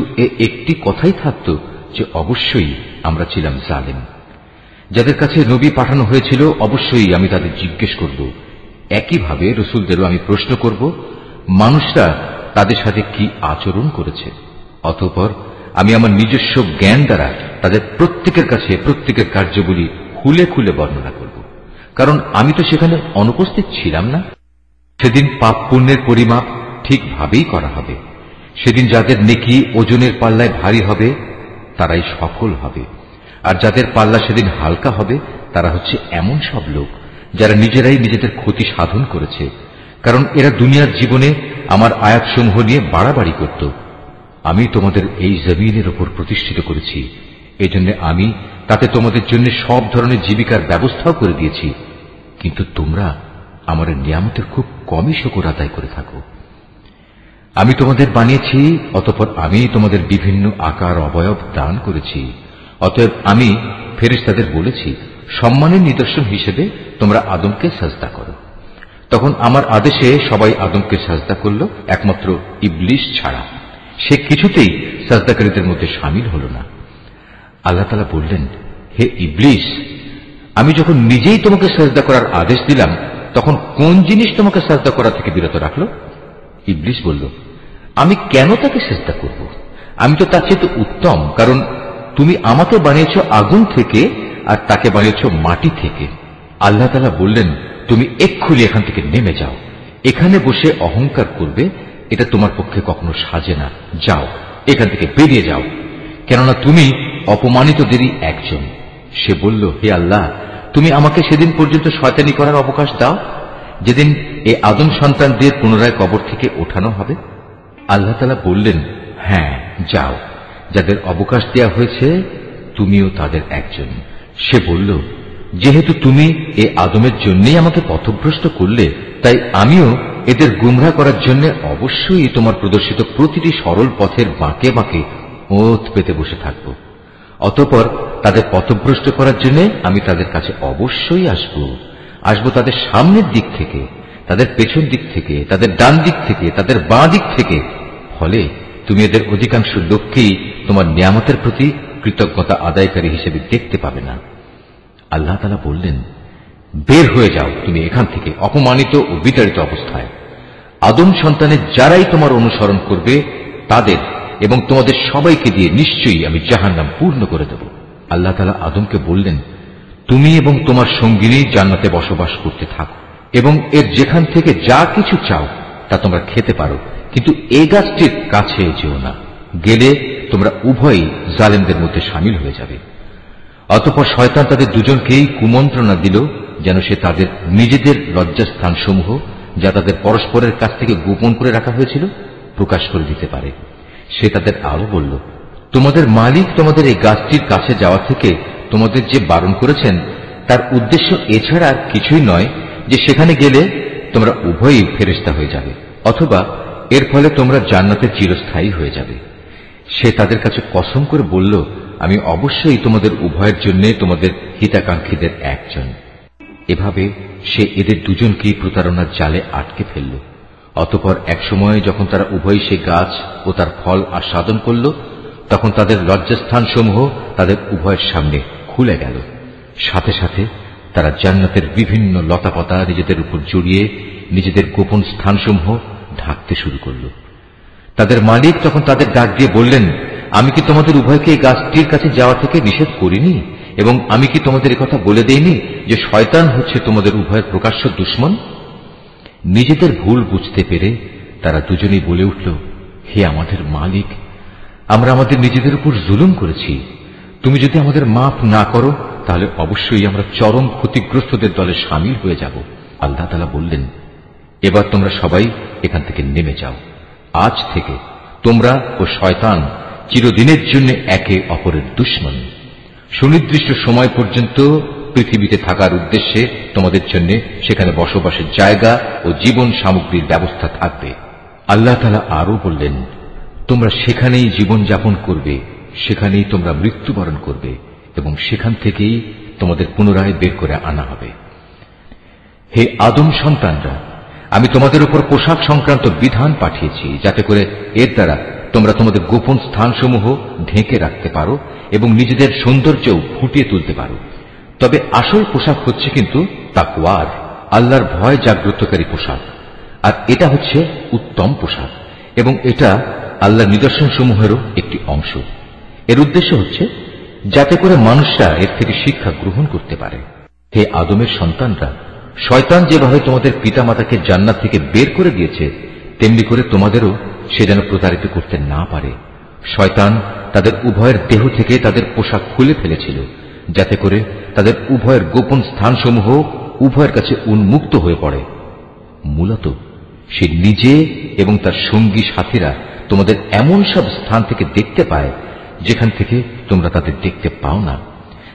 একটি কথাই থাকত যে অবশ্যই আমরা ছিলাম জালেম। যাদের কাছে নবী পাঠানো হয়েছিল অবশ্যই আমি তাদের জিজ্ঞেস করব, একইভাবে রসুলদেরও আমি প্রশ্ন করব মানুষরা তাদের সাথে কি আচরণ করেছে। অতঃপর আমি আমার নিজস্ব জ্ঞান দ্বারা তাদের প্রত্যেকের কাছে প্রত্যেকের কার্যগুলি খুলে খুলে বর্ণনা করব, কারণ আমি তো সেখানে অনুপস্থিত ছিলাম না। সেদিন পাপ পুণ্যের পরিমাপ ঠিকভাবেই করা হবে। সেদিন যাদের নেকি ওজনের পাল্লায় ভারী হবে তারাই সফল হবে, আর যাদের পাল্লা সেদিন হালকা হবে তারা হচ্ছে এমন সব লোক যারা নিজেরাই নিজেদের ক্ষতি সাধন করেছে, কারণ এরা দুনিয়ার জীবনে আমার আয়াতসমূহ নিয়ে বাড়াবাড়ি করত। আমি তোমাদের এই জমিনের উপর প্রতিষ্ঠিত করেছি, এজন্য আমি তাতে তোমাদের জন্য সব ধরনের জীবিকার ব্যবস্থাও করে দিয়েছি, কিন্তু তোমরা আমার নিয়ামতের খুব কমই শুকর আদায় করে থাকো। আমি তোমাদের বানিয়েছি, অতঃপর আমি তোমাদের বিভিন্ন আকার অবয়ব দান করেছি। অতএব আমি ফেরেশতাদের বলেছি সম্মানের নিদর্শন হিসেবে তোমরা আদমকে সাজদা করো। তখন আমার আদেশে সবাই আদমকে সাজদা করল, একমাত্র ইবলিস ছাড়া। সে কিছুতেই সাজদাকারীদের মধ্যে শামিল হল না। আল্লাহ তাআলা বললেন, হে ইবলিস, আমি যখন নিজেই তোমাকে সাজদা করার আদেশ দিলাম তখন কোন জিনিস তোমাকে সাজদা করা থেকে বিরত রাখল? ইবলিস বলল, আমি কেন তাকে সাজদা করব? আমি তো তার চেয়ে উত্তম, কারণ তুমি আমাকে বানিয়েছ আগুন থেকে আর তাকে বানিয়েছ মাটি থেকে। আল্লাহ তাআলা বললেন, তুমি এক্ষুনি এখান থেকে নেমে যাও। এখানে বসে অহংকার করবে এটা তোমার পক্ষে কখনো সাজে না। যাও, এখান থেকে বেরিয়ে যাও, কেননা তুমি অপমানিতদেরই একজন। সে বলল, হে আল্লাহ, তুমি আমাকে সেদিন পর্যন্ত শয়তানি করার অবকাশ দাও যেদিন এই আদম সন্তানদের পুনরায় কবর থেকে ওঠানো হবে। আল্লাহ তাআলা বললেন, হ্যাঁ যাও, যাদের অবকাশ দেয়া হয়েছে তুমিও তাদের একজন। সে বলল, যেহেতু তুমি এই আদমের জন্যই আমাকে পথভ্রষ্ট করলে, তাই আমিও এদের গুমরাহ করার জন্য অবশ্যই তোমার প্রদর্শিত প্রতিটি সরল পথের বাঁকে বাঁকে ওত পেতে বসে থাকব। অতঃপর তাদের পথভ্রষ্ট করার জন্য আমি তাদের কাছে অবশ্যই আসব তাদের সামনের দিক থেকে, তাদের পেছন দিক থেকে, তাদের ডান দিক থেকে, তাদের বাঁ দিক থেকে। ফলে তুমি এদের অধিকাংশ লোককেই তোমার নিয়ামতের প্রতি কৃতজ্ঞতা আদায়কারী হিসেবে দেখতে পাবে না। আল্লাহ তাআলা বললেন, বের হয়ে যাও তুমি এখান থেকে অপমানিত ও বিতাড়িত অবস্থায়। আদম সন্তানের যারাই তোমার অনুসরণ করবে তাদের এবং তোমাদের সবাইকে দিয়ে নিশ্চয়ই আমি জাহান্নাম পূর্ণ করে দেব। আল্লাহ তাআলা আদমকে বললেন, তুমি এবং তোমার সঙ্গিনী জান্নাতে বসবাস করতে থাকো এবং এর যেখান থেকে যা কিছু চাও তা তোমরা খেতে পারো, কিন্তু এই গাছটির কাছে যেও না, গেলে তোমরা উভয়ই জালেমদের মধ্যে সামিল হয়ে যাবে। অতঃপর শয়তান তাদের দুজনকেই কুমন্ত্রণা দিল যেন সে তাদের নিজেদের লজ্জাস্থানসমূহ, যা তাদের পরস্পরের কাছ থেকে গোপন করে রাখা হয়েছিল, প্রকাশ করে দিতে পারে। সে তাদের আরো বলল, তোমাদের মালিক তোমাদের এই গাছটির কাছে যাওয়া থেকে তোমাদের যে বারণ করেছেন তার উদ্দেশ্য এছাড়া আর কিছুই নয় যে সেখানে গেলে তোমরা উভয়ই ফেরেশতা হয়ে যাবে, অথবা এর ফলে তোমরা জান্নাতে চিরস্থায়ী হয়ে যাবে। সে তাদের কাছে কসম করে বলল, আমি অবশ্যই তোমাদের উভয়ের জন্য তোমাদের হিতাকাঙ্ক্ষীদের একজন। এভাবে সে এদের দুজনকেই প্রতারণার জালে আটকে ফেলল। অতঃপর এক সময় যখন তারা উভয়ই সে গাছ ও তার ফল আস্বাদন করল, তখন তাদের লজ্জাস্থানসমূহ তাদের উভয়ের সামনে খুলে গেল। সাথে সাথে তারা জান্নাতের বিভিন্ন লতাপাতা নিজেদের উপর জড়িয়ে নিজেদের গোপন স্থানসমূহ ঢাকতে শুরু করল। তাদের মালিক তখন তাদের ডাক দিয়ে বললেন, আমি কি তোমাদের উভয়কে এই গাছটির কাছে যাওয়া থেকে নিষেধ করিনি, এবং আমি কি তোমাদের একথা বলে দেইনি যে শয়তান হচ্ছে তোমাদের উভয়ের প্রকাশ্য দুশমন? নিজেদের ভুল বুঝতে পেরে তারা দুজনেই বলে উঠল, হে আমাদের মালিক, আমরা আমাদের নিজেদের উপর জুলুম করেছি। তুমি যদি আমাদের মাফ না করো তাহলে অবশ্যই আমরা চরম ক্ষতিগ্রস্তদের দলে সামিল হয়ে যাব। আল্লাহ তাআলা বললেন, এবার তোমরা সবাই এখান থেকে নেমে যাও। আজ থেকে তোমরা ও শয়তান চিরদিনের জন্য একে অপরের দুশমন। সুনির্দিষ্ট সময় পর্যন্ত পৃথিবীতে থাকার উদ্দেশ্যে তোমাদের জন্য সেখানে বসবাসের জায়গা ও জীবন সামগ্রীর ব্যবস্থা থাকবে। আল্লাহ তাআলা আরো বললেন, তোমরা সেখানেই জীবন যাপন করবে, সেখানেই তোমরা মৃত্যুবরণ করবে, এবং সেখান থেকেই তোমাদের পুনরায় বের করে আনা হবে। হে আদম সন্তানরা, আমি তোমাদের উপর পোশাক সংক্রান্ত বিধান পাঠিয়েছি, যাতে করে এর দ্বারা তোমরা তোমাদের গোপন স্থানসমূহ ঢেকে রাখতে পারো এবং নিজেদের সৌন্দর্যও ফুটিয়ে তুলতে পারো। তবে আসল পোশাক হচ্ছে কিন্তু তাকওয়ার, আল্লাহর ভয় জাগ্রতকারী পোশাক, আর এটা হচ্ছে উত্তম পোশাক, এবং এটা আল্লাহর নিদর্শনসমূহেরও একটি অংশ। এর উদ্দেশ্য হচ্ছে যাতে করে মানুষরা এর থেকে শিক্ষা গ্রহণ করতে পারে। হে আদমের সন্তানরা, শয়তান যেভাবে তোমাদের পিতামাতাকে জান্নাত থেকে বের করে দিয়েছে, তেমনি করে তোমাদেরও সে যেন প্রতারিত করতে না পারে। শয়তান তাদের উভয়ের দেহ থেকে তাদের পোশাক খুলে ফেলেছিল, যাতে করে তাদের উভয়ের গোপন স্থানসমূহ উভয়ের কাছে উন্মুক্ত হয়ে পড়ে। মূলত সে নিজে এবং তার সঙ্গী সাথীরা তোমাদের এমন সব স্থান থেকে দেখতে পায় যেখান থেকে তোমরা তাদের দেখতে পাও না।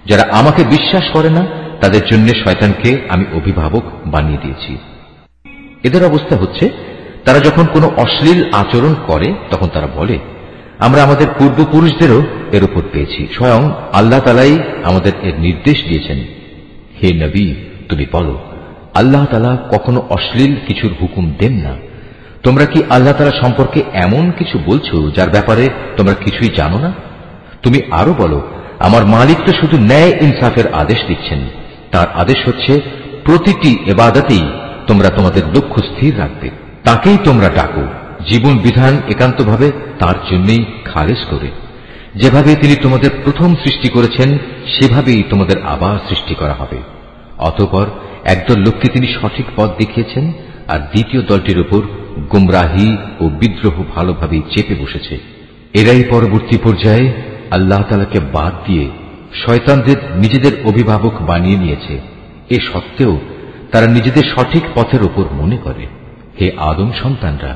যারা আমাকে বিশ্বাস করে না তাদের জন্য শয়তানকে আমি অভিভাবক বানিয়ে দিয়েছি। এদের অবস্থা হচ্ছে, তারা যখন কোনো অশ্লীল আচরণ করে তখন তারা বলে, আমরা আমাদের পূর্বপুরুষদেরও এর উপর পেয়েছি, স্বয়ং আল্লাহ তাআলাই আমাদের এর নির্দেশ দিয়েছেন। হে নবী, তুমি বলো, আল্লাহ তাআলা কখনো অশ্লীল কিছুর হুকুম দেন না। তোমরা কি আল্লাহ তাআলা সম্পর্কে এমন কিছু বলছো যার ব্যাপারে তোমরা কিছুই জানো না? তুমি আরো বলো, আমার মালিক তো শুধু ন্যায় ইনসাফের আদেশ দিচ্ছেন। তার আদেশ হচ্ছে প্রতিটি ইবাদতেই তোমরা তোমাদের লক্ষ্য স্থির রাখবে, তাকেই তোমরা ডাকো, জীবন বিধান একান্তভাবে তার জন্যই খালেস করে। যেভাবে তিনি তোমাদের প্রথম সৃষ্টি করেছেন সেভাবেই তোমাদের আবার সৃষ্টি করা হবে। অতঃপর একদল লোককে তিনি সঠিক পথ দেখিয়েছেন, আর দ্বিতীয় দলটির উপর গুমরাহি ও বিদ্রোহ ভালোভাবেই চেপে বসেছে। এরাই পরবর্তী পর্যায়ে আল্লাহ তাআলাকে বাদ দিয়ে শয়তানদের নিজেদের অভিভাবক বানিয়ে নিয়েছে। এ সত্ত্বেও তারা নিজেদের সঠিক পথের উপর মনে করে। হে আদম সন্তানরা,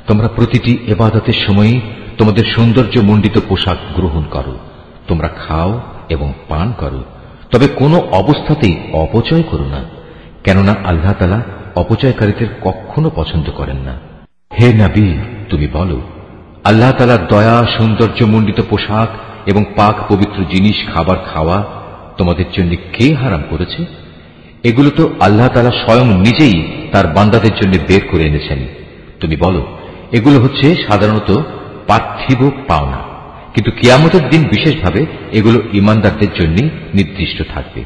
তোমরা প্রতিটি ইবাদতের সময়ই তোমাদের সৌন্দর্য মণ্ডিত পোশাক গ্রহণ করো, তোমরা খাও এবং পান করো, তবে কোনো অবস্থাতেই অপচয় করো না, কেননা আল্লাহ তাআলা অপচয়কারীদের কখনো পছন্দ করেন না। হে নবী, তুমি বলো, আল্লাহ তাআলার দয়া, সৌন্দর্য মণ্ডিত পোশাক এবং পাক পবিত্র জিনিস খাবার খাওয়া তোমাদের জন্য কে হারাম করেছে? এগুলো তো আল্লাহ তাআলা স্বয়ং নিজেই তার বান্দাদের জন্য বের করে এনেছেন। তুমি বলো, এগুলো হচ্ছে সাধারণত পার্থিব পাওনা, কিন্তু কিয়ামতের দিন বিশেষভাবে এগুলো ঈমানদারদের জন্য নির্দিষ্ট থাকবে।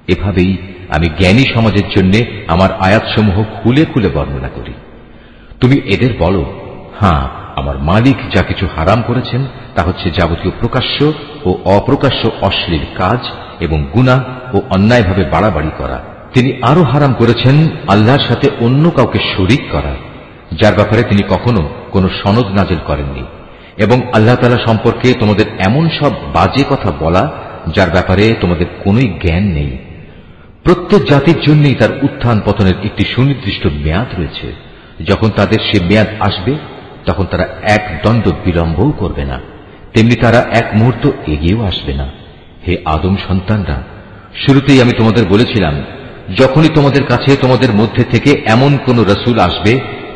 এভাবেই আমি জ্ঞানী সমাজের জন্য আমার আয়াতসমূহ খুলে খুলে বর্ণনা করি। তুমি এদের বলো, হ্যাঁ, আমার মালিক যা কিছু হারাম করেছেন তা হচ্ছে যাবতীয় প্রকাশ্য ও অপ্রকাশ্য অশ্লীল কাজ এবং গুনাহ ও অন্যায়ভাবে বাড়াবাড়ি করা, তিনি আরো হারাম করেছেন আল্লাহর সাথে অন্য কাউকে শরীক করা, যার ব্যাপারে তিনি কখনো কোনো সনদ নাজিল করেননি, এবং আল্লাহ তাআলা সম্পর্কে তোমাদের এমন সব বাজে কথা বলা যার ব্যাপারে তোমাদের কোনোই জ্ঞান নেই। প্রত্যেক জাতির জন্যই তার উত্থান পতনের একটি সুনির্দিষ্ট মেয়াদ রয়েছে। যখন তাদের সে মেয়াদ আসবে তখন তারা এক দণ্ড বিলম্বও করবে না, তেমনি তারা এক মুহূর্ত এগিয়েও আসবে না। হে আদম সন্তানরা, শুরুতেই আমি তোমাদের বলেছিলাম, যখনই তোমাদের কাছে তোমাদের মধ্যে থেকে এমন কোন রসুল আসবে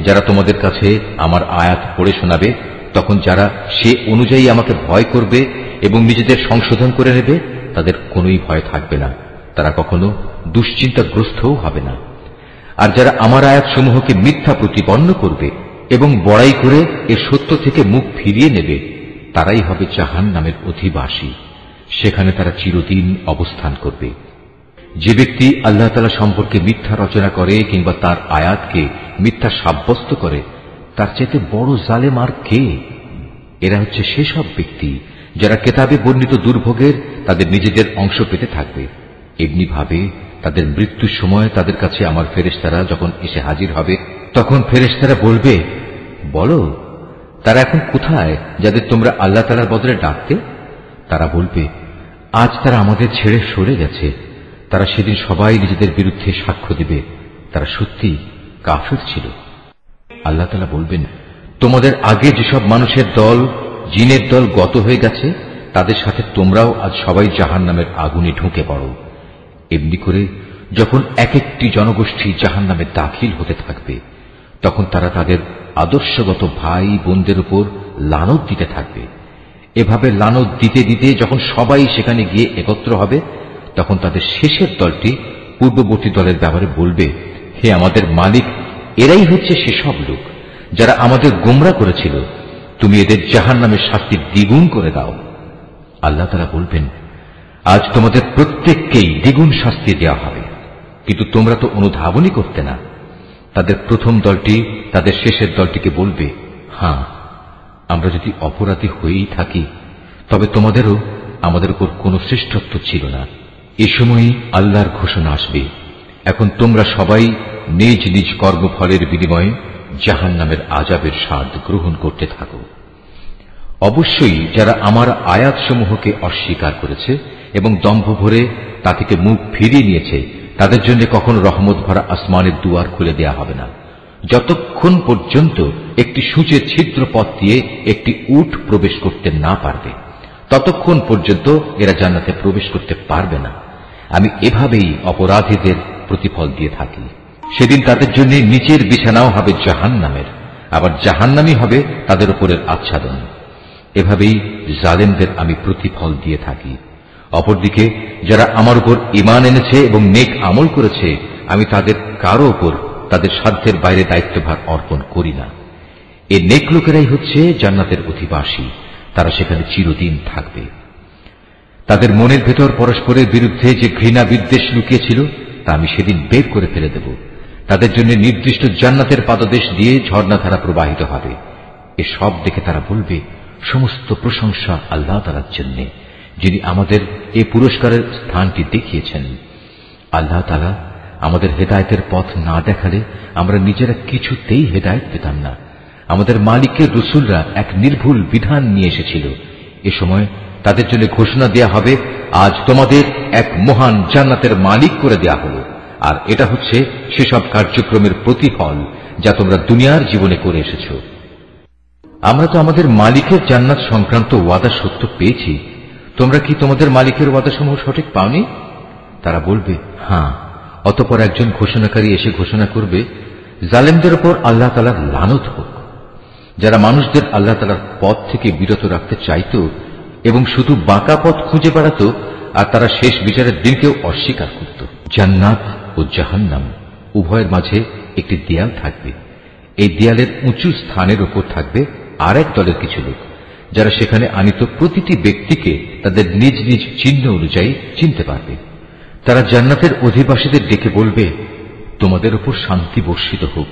যারা তোমাদের কাছে আমার আয়াত পড়ে শোনাবে, তখন যারা সে অনুযায়ী আমাকে ভয় করবে এবং নিজেদের সংশোধন করে নেবে, তাদের কোনোই ভয় থাকবে না, তারা কখনো দুশ্চিন্তাগ্রস্তও হবে না। আর যারা আমার আয়াতসমূহকে মিথ্যা প্রতিপন্ন করবে এবং বড়াই করে এ সত্য থেকে মুখ ফিরিয়ে নেবে, তারাই হবে জাহান্নামের অধিবাসী। সেখানে তারা চিরদিন অবস্থান করবে। যে ব্যক্তি আল্লাহ তাআলা সম্পর্কে মিথ্যা রচনা করে কিংবা তার আয়াতকে মিথ্যা সাব্যস্ত করে, তার চাইতে বড় জালেম আর কে? এরা হচ্ছে সেসব ব্যক্তি যারা কেতাবে বর্ণিত দুর্ভোগের তাদের নিজেদের অংশ পেতে থাকবে। এমনি ভাবে তাদের মৃত্যুর সময় তাদের কাছে আমার ফেরেশতারা যখন এসে হাজির হবে, তখন ফেরেশতারা বলবে, বলো তারা এখন কোথায় যাদের তোমরা আল্লাহ তাআলার বদলে ডাকতে? তারা বলবে, আজ তারা আমাদের ছেড়ে সরে গেছে। তারা সেদিন সবাই নিজেদের বিরুদ্ধে সাক্ষ্য দেবে, তারা সত্যি কাফির ছিল। আল্লাহ তাআলা বলবেন, তোমাদের আগে যেসব মানুষের দল, জিনের দল গত হয়ে গেছে, তাদের সাথে তোমরাও আজ সবাই জাহান্নামের আগুনে ঢুকে পড়ো। এমনি করে যখন এক একটি জনগোষ্ঠী জাহান্নামে দাখিল হতে থাকবে, তখন তারা তাদের আদর্শগত ভাই বোনদের উপর লানত দিতে থাকবে। এভাবে লানত দিতে দিতে যখন সবাই সেখানে গিয়ে একত্র হবে, তখন তাদের শেষের দলটি পূর্ববর্তী দলের ব্যাপারে বলবে, হে আমাদের মালিক, এরাই হচ্ছে সেসব লোক যারা আমাদের গোমরা করেছিল, তুমি এদের জাহান্নামের শাস্তি দ্বিগুণ করে দাও। আল্লাহ তাআলা বলবেন, আজ তোমাদের প্রত্যেককেই দ্বিগুণ শাস্তি দেওয়া হবে, কিন্তু তোমরা তো অনুধাবনই করতে না। তাদের প্রথম দলটি তাদের শেষের দলটিকে বলবে, হ্যাঁ, আমরা যদি অপরাধী হয়েই থাকি তবে তোমাদেরও আমাদের উপর কোনো শ্রেষ্ঠত্ব ছিল না। এ সময়ই আল্লাহর ঘোষণা আসবে, এখন তোমরা সবাই নিজ নিজ কর্মফলের বিনিময়ে জাহান্নামের আযাবের স্বাদ গ্রহণ করতে থাকো। অবশ্যই যারা আমার আয়াতসমূহকে অস্বীকার করেছে এবং দম্ভ ভরে তা থেকে মুখ ফিরিয়ে নিয়েছে, তাদের জন্য কখনো রহমত ভরা আসমানের দুয়ার খুলে দেয়া হবে না, যতক্ষণ পর্যন্ত একটি সূচের ছিদ্র পথ দিয়ে একটি উট প্রবেশ করতে না পারবে, ততক্ষণ পর্যন্ত এরা জান্নাতে প্রবেশ করতে পারবে না। আমি এভাবেই অপরাধীদের প্রতিফল দিয়ে থাকি। সেদিন তাদের জন্য নিচের বিছানাও হবে জাহান্নামের, আবার জাহান্নামই হবে তাদের উপরের আচ্ছাদন। এভাবেই জালেমদের আমি প্রতিফল দিয়ে থাকি। অপরদিকে যারা আমার উপর ঈমান এনেছে এবং নেক আমল করেছে, আমি তাদের কারো উপর তাদের সাধ্যের বাইরে দায়িত্বভার অর্পণ করি না। এ নেক লোকেরাই হচ্ছে জান্নাতের অধিবাসী, তারা সেখানে চিরদিন থাকবে। তাদের মনের ভেতর পরস্পরের বিরুদ্ধে যে ঘৃণা বিদ্বেষ লুকিয়েছিল তা আমি সেদিন বের করে ফেলে দেব। তাদের জন্য নির্দিষ্ট জান্নাতের পাদদেশ দিয়ে ঝর্ণাধারা প্রবাহিত হবে। এসব দেখে তারা বলবে, সমস্ত প্রশংসা আল্লাহ তাআলার জন্য, যিনি আমাদের এই পুরস্কারের স্থানটি দেখিয়েছেন। আল্লাহ তাআলা আমাদের হেদায়েতের পথ না দেখালে আমরা নিজেরা কিছুতেই হেদায়েত পেতাম না। আমাদের মালিকের রসুলরা এক নির্ভুল বিধান নিয়ে এসেছিল। এ সময় তাদের জন্য ঘোষণা দেয়া হবে, আজ তোমাদের এক মহান জান্নাতের মালিক করে দেয়া হলো, আর এটা হচ্ছে সেসব কার্যক্রমের প্রতিফল যা তোমরা দুনিয়ার জীবনে করে এসেছ। আমরা তো আমাদের মালিকের জান্নাত সংক্রান্ত ওয়াদা সত্য পেয়েছি, তোমরা কি তোমাদের মালিকের ওয়াদাসমূহ সঠিক পাওনি? তারা বলবে, হ্যাঁ। অতঃপর একজন ঘোষণাকারী এসে ঘোষণা করবে, জালেমদের উপর আল্লাহ তাআলার লানত হোক। যারা মানুষদের আল্লাহ তাআলার পথ থেকে বিরত রাখতে চাইত এবং শুধু বাঁকা পথ খুঁজে বেড়াত, আর তারা শেষ বিচারের দিনকেও অস্বীকার করত। জান্নাত ও জাহান্নাম উভয়ের মাঝে একটি দেয়াল থাকবে। এই দেয়ালের উঁচু স্থানের উপর থাকবে আরেক দলের কিছু লোক, যারা সেখানে আনিত প্রতিটি ব্যক্তিকে তাদের নিজ নিজ চিহ্ন অনুযায়ী চিনতে পারবে। তারা জান্নাতের অধিবাসীদের ডেকে বলবে, তোমাদের উপর শান্তি বর্ষিত হোক।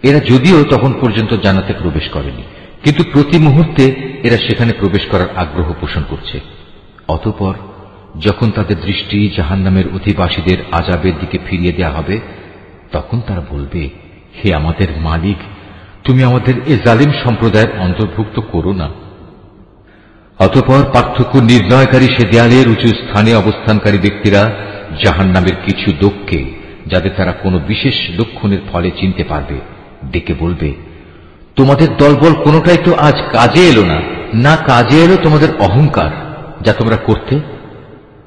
এরা যদিও তখন পর্যন্ত জান্নাতে প্রবেশ করেনি, কিন্তু প্রতি মুহূর্তে এরা সেখানে প্রবেশ করার আগ্রহ পোষণ করছে। অতঃপর যখন তাদের দৃষ্টি জাহান্নামের অধিবাসীদের আযাবের দিকে ফিরিয়ে দেয়া হবে, তখন তারা বলবে, হে আমাদের মালিক, তুমি আমাদের এ জালিম সম্প্রদায়ের অন্তর্ভুক্ত করো না। অতঃপর পার্থক্য নির্ণয়কারী সে দেয়ালের উঁচু স্থানে অবস্থানকারী ব্যক্তিরা জাহান্নামের কিছু লোককে, যাদের তারা কোনো বিশেষ লক্ষণের ফলে চিনতে পারবে, ডেকে বলবে, তোমাদের দলবল কোনোটাই তো আজ কাজে এলো না, না কাজে এলো তোমাদের অহংকার যা তোমরা করতে।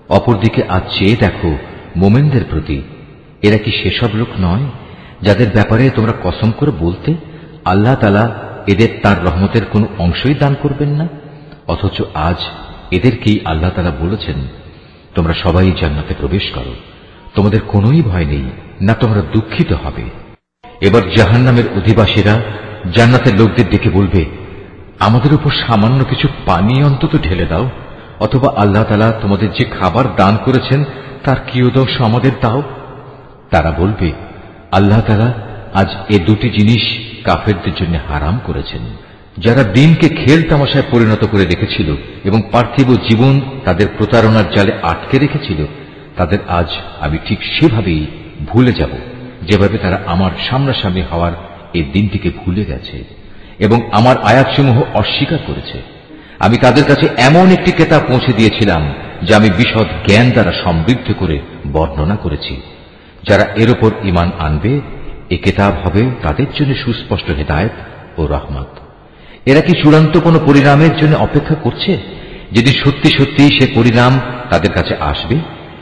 অপরদিকে আজ চেয়ে দেখো মোমেনদের প্রতি, এরা কি সেসব লোক নয় যাদের ব্যাপারে তোমরা কসম করে বলতে আল্লাহ তাআলা এদের তার রহমতের কোনো অংশই দান করবেন না, অথচ আজ এদেরকেই আল্লাহ তাআলা বলেছেন, তোমরা সবাই জান্নাতে প্রবেশ করো, তোমাদের কোনোই ভয় নেই, না তোমরা দুঃখিত হবে। এবার জাহান্নামের অধিবাসীরা জান্নাতের লোকদের ডেকে বলবে, আমাদের উপর সামান্য কিছু পানি অন্তত ঢেলে দাও, অথবা আল্লাহ তাআলা তোমাদের যে খাবার দান করেছেন তার কিয়দংশ আমাদের দাও। তারা বলবে, আল্লাহ তাআলা আজ এ দুটি জিনিস কাফেরদের জন্য হারাম করেছেন। যারা দিনকে খেল তামাশায় পরিণত করে রেখেছিল এবং পার্থিব জীবন তাদের প্রতারণার জালে আটকে রেখেছিল, তাদের আজ আমি ঠিক সেভাবেই ভুলে যাব যেভাবে তারা আমার সামনাসামনি হওয়ার এই দিনটিকে ভুলে গেছে এবং আমার আয়াতসমূহ অস্বীকার করেছে। আমি তাদের কাছে এমন একটি কিতাব পৌঁছে দিয়েছিলাম যা আমি বিশদ জ্ঞান দ্বারা সমৃদ্ধ করে বর্ণনা করেছি। যারা এর উপর ঈমান আনবে, এ কিতাব হবে তাদের জন্য সুস্পষ্ট হেদায়েত ও রহমত। এরা কি চূড়ান্ত কোন পরিণামের জন্য অপেক্ষা করছে, যেদিন সত্যি সত্যি সে পরিণাম তাদের কাছে আসবে?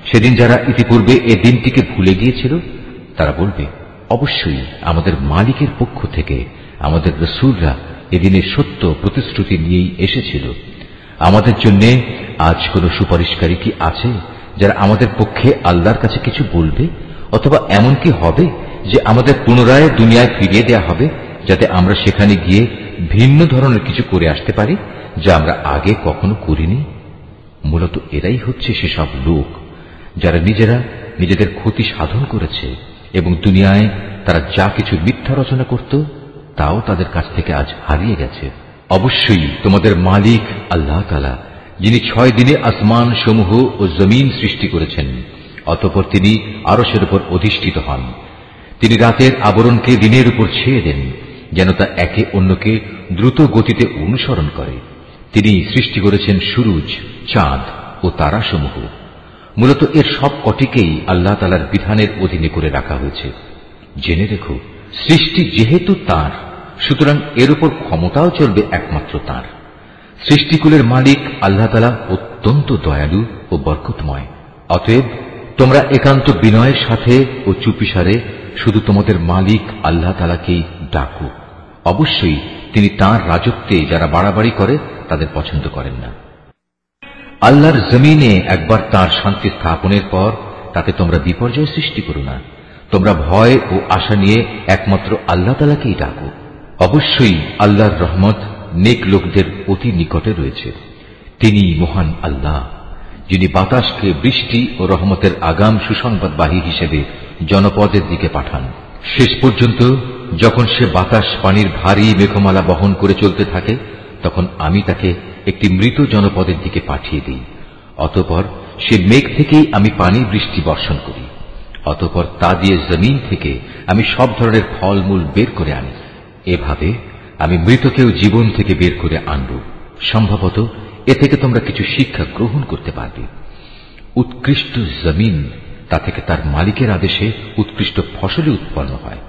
সেদিন যারা ইতিপূর্বে এ দিনটিকে ভুলে গিয়েছিল তারা বলবে, অবশ্যই আমাদের মালিকের পক্ষ থেকে আমাদের রাসূলরা এদিনের সত্য প্রতিশ্রুতি নিয়েই এসেছিল। আমাদের জন্য আজ কোন সুপারিশকারী কি আছে যারা আমাদের পক্ষে আল্লাহর কাছে কিছু বলবে? অথবা এমন কি হবে যে আমাদের পুনরায় দুনিয়ায় ফিরিয়ে দেয়া হবে, যাতে আমরা সেখানে গিয়ে ভিন্ন ধরনের কিছু করে আসতে পারি যা আমরা আগে কখনো করিনি? মূলত এরাই হচ্ছে সেসব লোক যারা নিজেরা নিজেদের ক্ষতি সাধন করেছে এবং দুনিয়ায় তারা যা কিছু মিথ্যা রচনা করত তাও তাদের কাছ থেকে আজ হারিয়ে গেছে। অবশ্যই তোমাদের মালিক আল্লাহ তাআলা, যিনি 6 দিনে আসমান সমূহ ও জমিন সৃষ্টি করেছেন, অতঃপর তিনি আরশের উপর অধিষ্ঠিত হন। তিনি রাতের আবরণকে দিনের উপর ছেয়ে দেন যেন তা একে অন্যকে দ্রুত গতিতে অনুসরণ করে। তিনি সৃষ্টি করেছেন সূরজ, চাঁদ ও তারাসমূহ। মূলত এর সব কটিকেই আল্লাহ তাআলার বিধানের অধীনে করে রাখা হয়েছে। জেনে রেখো, সৃষ্টি যেহেতু তাঁর, সুতরাং এর উপর ক্ষমতাও চলবে একমাত্র তাঁর। সৃষ্টিকুলের মালিক আল্লাহ তাআলা অত্যন্ত দয়ালু ও বরকতময়। অতএব তোমরা একান্ত বিনয়ের সাথে ও চুপিসারে শুধু তোমাদের মালিক আল্লাহ তাআলাকেই ডাকো। অবশ্যই তিনি তাঁর রাজত্বে যারা বাড়াবাড়ি করে তাদের পছন্দ করেন না। আল্লাহর জমিনে একবার তাঁর শান্তি স্থাপনের পর তাতে তোমরা বিপর্যয় সৃষ্টি করো না। তোমরা ভয় ও আশা নিয়ে একমাত্র আল্লাহ তাআলাকেই ডাকো। অবশ্যই আল্লাহর রহমত নেক লোকদের অতি নিকটে রয়েছে। তিনি মহান আল্লাহ, যিনি বাতাসকে বৃষ্টি ও রহমতের আগাম সুসংবাদবাহী হিসেবে জনপদের দিকে পাঠান। শেষ পর্যন্ত যখন সে বাতাস পানির ভারী মেঘমালা বহন করে চলতে থাকে, তখন আমি তাকে একটি মৃত জনপদের দিকে পাঠিয়ে দিই। অতঃপর সে মেঘ থেকেই আমি পানি বৃষ্টি বর্ষণ করি। অতঃপর তা দিয়ে জমিন থেকে আমি সব ধরনের ফলমূল বের করে আনি। এভাবে আমি মৃতকেও জীবন থেকে বের করে আনব। সম্ভবত এ থেকে তোমরা কিছু শিক্ষা গ্রহণ করতে পারবে। উৎকৃষ্ট জমিন, তা থেকে তার মালিকের আদেশে উৎকৃষ্ট ফসলই উৎপন্ন হয়।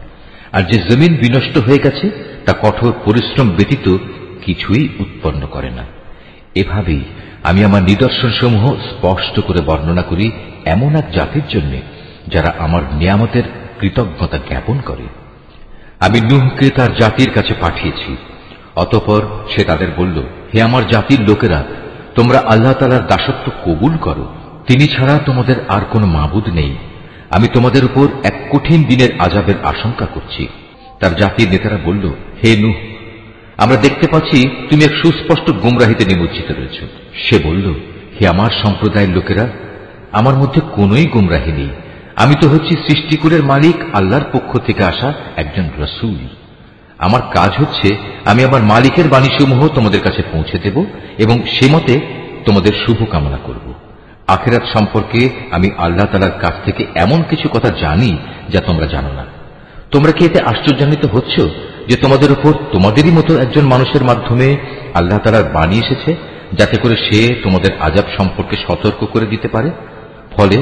আর যে জমিন বিনষ্ট হয়ে গেছে তা কঠোর পরিশ্রম ব্যতীত কিছুই উৎপন্ন করে না। এভাবেই আমি আমার নিদর্শনসমূহ স্পষ্ট করে বর্ণনা করি এমন এক জাতির জন্য যারা আমার নিয়ামতের কৃতজ্ঞতা জ্ঞাপন করে। আমি নূহকে তার জাতির কাছে পাঠিয়েছি। অতঃপর সে তাদের বলল, হে আমার জাতির লোকেরা, তোমরা আল্লাহ তাআলার দাসত্ব কবুল করো। তিনি ছাড়া তোমাদের আর কোনো মাবুদ নেই। আমি তোমাদের উপর এক কঠিন দিনের আযাবের আশঙ্কা করছি। তার জাতির নেতারা বলল, হে নূহ, আমরা দেখতে পাচ্ছি তুমি এক সুস্পষ্ট গুমরাহিতে নিমজ্জিত রয়েছ। সে বলল, হে আমার সম্প্রদায়ের লোকেরা, আমার মধ্যে কোনোই গুমরাহি নেই। আমি তো হচ্ছি সৃষ্টিকুলের মালিক আল্লাহর পক্ষ থেকে আসা একজন রাসূল। আমার কাজ হচ্ছে আমি আমার মালিকের বাণীসমূহ তোমাদের কাছে পৌঁছে দেব এবং সে মতে তোমাদের শুভ কামনা করব। আখিরাত সম্পর্কে আমি আল্লাহ তাআলার কাছ থেকে এমন কিছু কথা জানি যা তোমরা জানো না। তোমরা কি এতে আশ্চর্যান্বিত হচ্ছ যে তোমাদের উপর তোমাদেরই মতো একজন মানুষের মাধ্যমে আল্লাহ তাআলার বাণী এসেছে, যাতে করে সে তোমাদের আযাব সম্পর্কে সতর্ক করে দিতে পারে? ফলে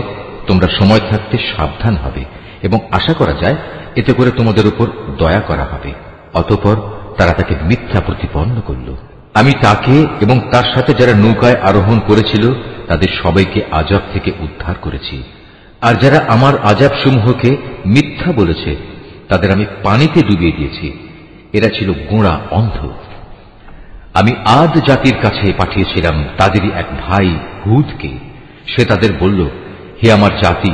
তোমরা সময় থাকতে সাবধান হবে এবং আশা করা যায় এতে করে তোমাদের উপর দয়া করা হবে। অতঃপর তারা তাকে মিথ্যা প্রতিপন্ন করল। আমি তাকে এবং তার সাথে যারা নৌকায় আরোহণ করেছিল তাদের সবাইকে আযাব থেকে উদ্ধার করেছি। আর যারা আমার আযাব সমূহকে মিথ্যা বলেছে তাদের আমি পানিতে ডুবিয়ে দিয়েছি। এরা ছিল গোঁড়া অন্ধ। আমি আদ জাতির কাছে পাঠিয়েছিলাম তাদেরই এক ভাই হুদকে। সে তাদের বলল, হে আমার জাতি,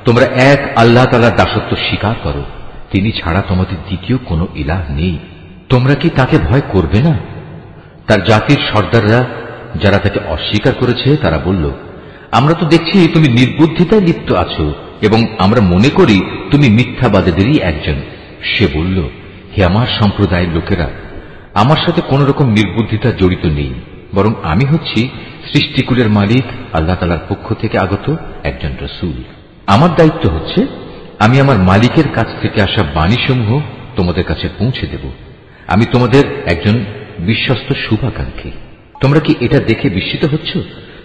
তোমরা এক আল্লাহ তাআলার দাসত্ব স্বীকার করো, তিনি ছাড়া তোমাদের দ্বিতীয় কোনো ইলাহ নেই। তোমরা কি তাকে ভয় করবে না? তার জাতির সর্দাররা যারা তাকে অস্বীকার করেছে তারা বলল, আমরা তো দেখছি তুমি নির্বুদ্ধিতায় লিপ্ত আছো এবং আমরা মনে করি তুমি মিথ্যাবাদীদেরই একজন। সে বলল, হে আমার সম্প্রদায়ের লোকেরা, আমার সাথে কোন রকম নির্বুদ্ধিতা জড়িত নেই, বরং আমি হচ্ছি সৃষ্টিকুলের মালিক আল্লাহ তাআলার পক্ষ থেকে আগত একজন রাসূল। আমার দায়িত্ব হচ্ছে আমি আমার মালিকের কাছ থেকে আসা বাণীসমূহ তোমাদের কাছে পৌঁছে দেব। আমি তোমাদের একজন বিশ্বস্ত শুভাকাঙ্ক্ষী। তোমরা কি এটা দেখে বিস্মিত হচ্ছ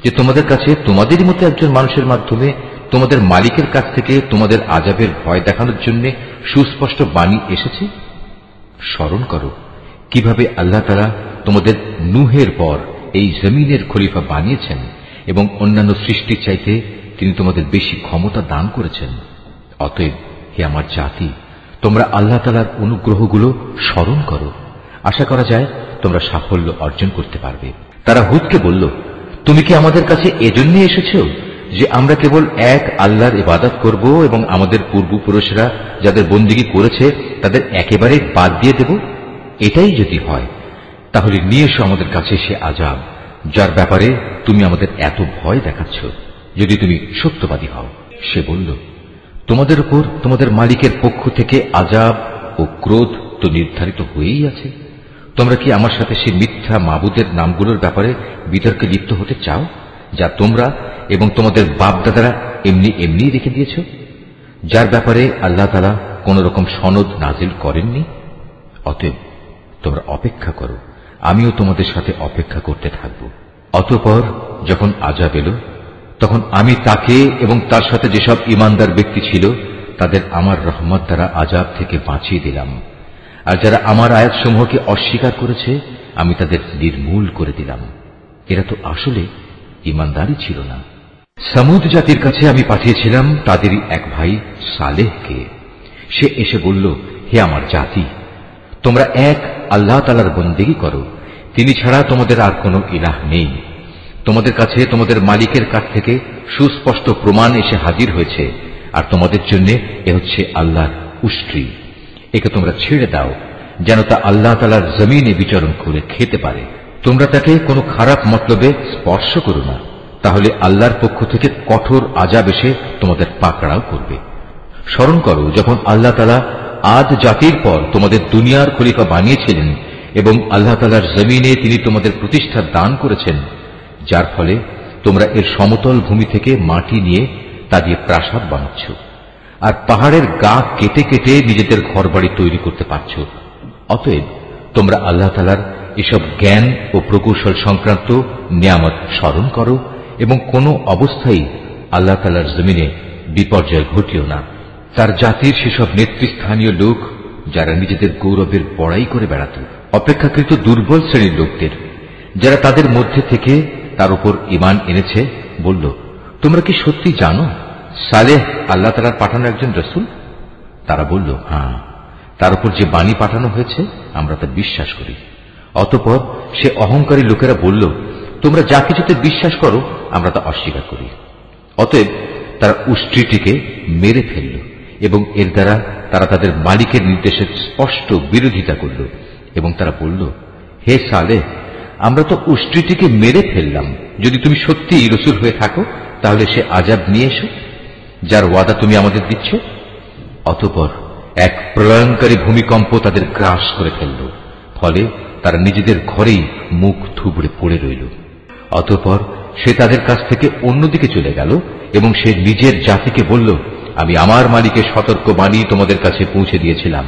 যে তোমাদের কাছে তোমাদেরই মতো একজন মানুষের মাধ্যমে তোমাদের মালিকের কাছ থেকে তোমাদের আযাবের ভয় দেখানোর জন্য সুস্পষ্ট বাণী এসেছে? স্মরণ করো কিভাবে আল্লাহ তাআলা তোমাদের নূহের পর এই জমিনের খলিফা বানিয়েছেন এবং অন্যান্য সৃষ্টির চাইতে তিনি তোমাদের বেশি ক্ষমতা দান করেছেন। অতএব হে আমার জাতি, তোমরা আল্লাহ তাআলার অনুগ্রহগুলো স্মরণ করো। আশা করা যায় তোমরা সাফল্য অর্জন করতে পারবে। তারা হুদকে বলল, তুমি কি আমাদের কাছে এজন্য এসেছ যে আমরা কেবল এক আল্লাহর ইবাদত করব এবং আমাদের পূর্বপুরুষরা যাদের বন্দিগি করেছে তাদের একেবারে বাদ দিয়ে দেব? এটাই যদি হয় তাহলে নিয়ে এসো আমাদের কাছে সে আযাব যার ব্যাপারে তুমি আমাদের এত ভয় দেখাচ্ছ, যদি তুমি সত্যবাদী হও। সে বলল, তোমাদের উপর তোমাদের মালিকের পক্ষ থেকে আযাব ও ক্রোধ তো নির্ধারিত হয়েই আছে। তোমরা কি আমার সাথে সেই মিথ্যা মাবুদের নামগুলোর ব্যাপারে বিতর্কে লিপ্ত হতে চাও যা তোমরা এবং তোমাদের বাপ দাদারা এমনি এমনি রেখে দিয়েছ, যার ব্যাপারে আল্লাহ তাআলা কোন রকম সনদ নাজিল করেননি? অতএব তোমরা অপেক্ষা করো, আমিও তোমাদের সাথে অপেক্ষা করতে থাকব। অতঃপর যখন আযাব এলো তখন আমি তাকে এবং তার সাথে যেসব ঈমানদার ব্যক্তি ছিল তাদের আমার রহমত দ্বারা আযাব থেকে বাঁচিয়ে দিলাম। আর যারা আমার আয়াতসমূহকে অস্বীকার করেছে আমি তাদের নির্মূল করে দিলাম। এরা তো আসলে ঈমানদারই ছিল না। সামুদ জাতির কাছে আমি পাঠিয়েছিলাম তাদেরই এক ভাই সালেহকে। সে এসে বলল, হে আমার জাতি, তোমরা এক আল্লাহ তাআলার বন্দেগী করো, তিনি ছাড়া তোমাদের আর কোনো ইলাহ নেই। তোমাদের কাছে তোমাদের মালিকের কাছ থেকে সুস্পষ্ট প্রমাণ এসে হাজির হয়েছে, আর তোমাদের জন্য এ হচ্ছে আল্লাহর উষ্ট্রি। একে তোমরা ছেড়ে দাও যেন তা আল্লাহ তাআলার জমিনে বিচরণ করে খেতে পারে। তোমরা তাকে কোনো খারাপ মতলবে স্পর্শ করো না, তাহলে আল্লাহর পক্ষ থেকে কঠোর আযাব এসে তোমাদের পাকড়াও করবে। স্মরণ করো যখন আল্লাহ তাআলা আদ জাতির পর তোমাদের দুনিয়ার খলিফা বানিয়েছিলেন এবং আল্লাহ তাআলার জমিনে তিনি তোমাদের প্রতিষ্ঠা দান করেছেন, যার ফলে তোমরা এর সমতল ভূমি থেকে মাটি নিয়ে তা দিয়ে প্রাসাদ বানাচ্ছ আর পাহাড়ের গা কেটে কেটে নিজেদের ঘরবাড়ি তৈরি করতে পারছ। অতএব তোমরা আল্লাহ তাআলার এসব জ্ঞান ও প্রকৌশল সংক্রান্ত নিয়ামত স্মরণ করো এবং কোনো অবস্থায় আল্লাহ তাআলার জমিনে বিপর্যয় ঘটিও না। তার জাতির সেসব নেতৃস্থানীয় লোক যারা নিজেদের গৌরবের বড়াই করে বেড়াত, অপেক্ষাকৃত দুর্বল শ্রেণীর লোকদের যারা তাদের মধ্যে থেকে তার উপর ঈমান এনেছে, বলল, তোমরা কি সত্যি জানো সালেহ আল্লাহ তাআলার পাঠানো একজন রাসূল? তারা বলল, হ্যাঁ, তার উপর যে বাণী পাঠানো হয়েছে আমরা তা বিশ্বাস করি। অতঃপর সে অহংকারী লোকেরা বলল, তোমরা যা কিছুতে বিশ্বাস করো আমরা তা অস্বীকার করি। অতএব তারা উষ্ট্রিটিকে মেরে ফেলল এবং এর দ্বারা তারা তাদের মালিকের নির্দেশের স্পষ্ট বিরোধিতা করল এবং তারা বলল, হে সালেহ, আমরা তো উষ্ট্রিটিকে মেরে ফেললাম। যদি তুমি সত্যিই রাসূল হয়ে থাকো তাহলে সে আযাব নিয়ে এসো যার ওয়াদা তুমি আমাদের দিচ্ছ। অতঃপর এক প্রলয়ঙ্কারী ভূমিকম্প তাদের গ্রাস করে ফেলল, ফলে তারা নিজেদের ঘরেই মুখ থুবড়ে পড়ে রইল। অতঃপর সে তাদের কাছ থেকে অন্যদিকে চলে গেল এবং সে নিজের জাতিকে বলল, আমি আমার মালিকের সতর্কবাণী তোমাদের কাছে পৌঁছে দিয়েছিলাম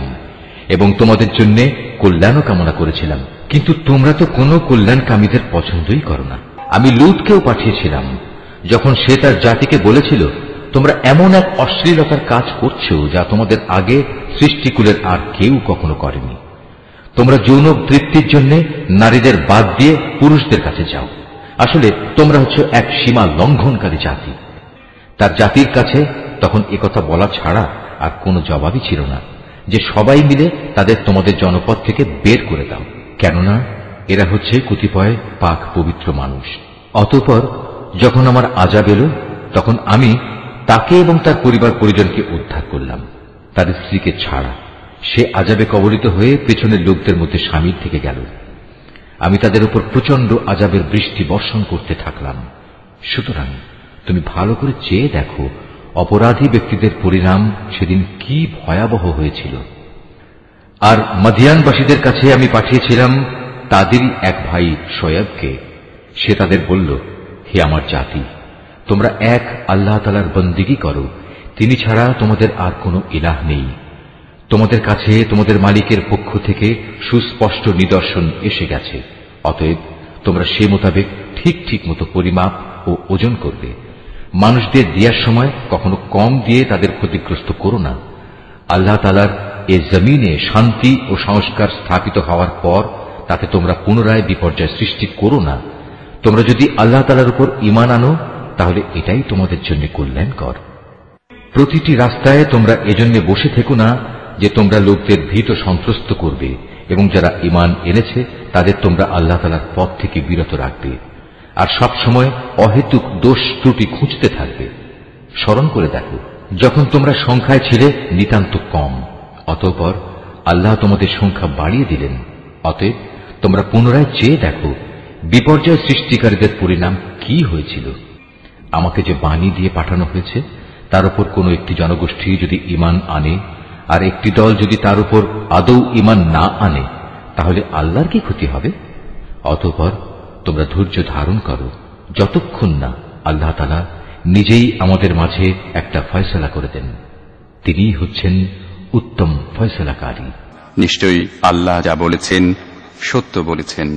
এবং তোমাদের জন্য কল্যাণও কামনা করেছিলাম, কিন্তু তোমরা তো কোনো কল্যাণকামীদের পছন্দই করো না। আমি লূতকেও পাঠিয়েছিলাম, যখন সে তার জাতিকে বলেছিল, তোমরা এমন এক অশ্লীলতার কাজ করছো যা তোমাদের আগে সৃষ্টিকুলের আর কেউ কখনো করেনি। তোমরা যৌন তৃপ্তির জন্য নারীদের বাদ দিয়ে পুরুষদের কাছে যাও। আসলে তোমরা হচ্ছে এক সীমা লঙ্ঘনকারী জাতি। তার জাতির কাছে তখন একথা বলা ছাড়া আর কোনো জবাবই ছিল না যে সবাই মিলে তাদের তোমাদের জনপদ থেকে বের করে দাও, কেননা এরা হচ্ছে কতিপয় পাক পবিত্র মানুষ। অতঃপর যখন আমার আযাব এলো, তখন আমি তাকে এবং তার পরিবার পরিজনকে উদ্ধার করলাম, তার স্ত্রীকে ছাড়া। সে আযাবে কবলিত হয়ে পেছনের লোকদের মধ্যে শামিল থেকে গেল। আমি তাদের উপর প্রচন্ড আযাবের বৃষ্টি বর্ষণ করতে থাকলাম। সুতরাং তুমি ভালো করে চেয়ে দেখো অপরাধী ব্যক্তিদের পরিণাম সেদিন কি ভয়াবহ হয়েছিল। আর মাদিয়ানবাসীদের কাছে আমি পাঠিয়েছিলাম তাদেরই এক ভাই শোয়েবকে। সে তাদের বলল, হে আমার জাতি, তোমরা এক আল্লাহ তাআলার বন্দেগী করো, তিনি ছাড়া তোমাদের আর কোনো ইলাহ নেই। তোমাদের কাছে তোমাদের মালিকের পক্ষ থেকে সুস্পষ্ট নিদর্শন এসে গেছে, অতএব তোমরা সে মোতাবেক ঠিক ঠিক মতো পরিমাপ ও ওজন করবে। মানুষদের দেওয়ার সময় কখনো কম দিয়ে তাদের ক্ষতিগ্রস্ত করো না। আল্লাহ তাআলার এ জমিনে শান্তি ও সংস্কার স্থাপিত হওয়ার পর তাতে তোমরা পুনরায় বিপর্যয় সৃষ্টি করো না। তোমরা যদি আল্লাহ তাআলার উপর ঈমান আনো, তাহলে এটাই তোমাদের জন্য কল্যাণকর। প্রতিটি রাস্তায় তোমরা এজন্য বসে থেকো না যে তোমরা লোকদের ভীত সন্ত্রস্ত করবে, এবং যারা ঈমান এনেছে তাদের তোমরা আল্লাহ তাআলার পথ থেকে বিরত রাখবে, আর সব সময় অহেতুক দোষ ত্রুটি খুঁজতে থাকবে। স্মরণ করে দেখো, যখন তোমরা সংখ্যায় ছিলে নিতান্ত কম, অতঃপর আল্লাহ তোমাদের সংখ্যা বাড়িয়ে দিলেন। অতএব তোমরা পুনরায় চেয়ে দেখো বিপর্যয় সৃষ্টিকারীদের পরিণাম কি হয়েছিল। আমাকে যে বাণী দিয়ে পাঠানো হয়েছে তার উপর কোন একটি জনগোষ্ঠী যদি ঈমান আনে আর একটি দল যদি তার উপর আদৌ ঈমান না আনে, তাহলে আল্লাহর কি ক্ষতি হবে? অতঃপর তোমরা ধৈর্য ধারণ করো যতক্ষণ না আল্লাহ তাআলা নিজেই আমাদের মাঝে একটা ফয়সালা করে দেন। তিনিই হচ্ছেন উত্তম ফয়সালাকারী। নিশ্চয়ই আল্লাহ যা বলেছেন সত্য বলেছেন।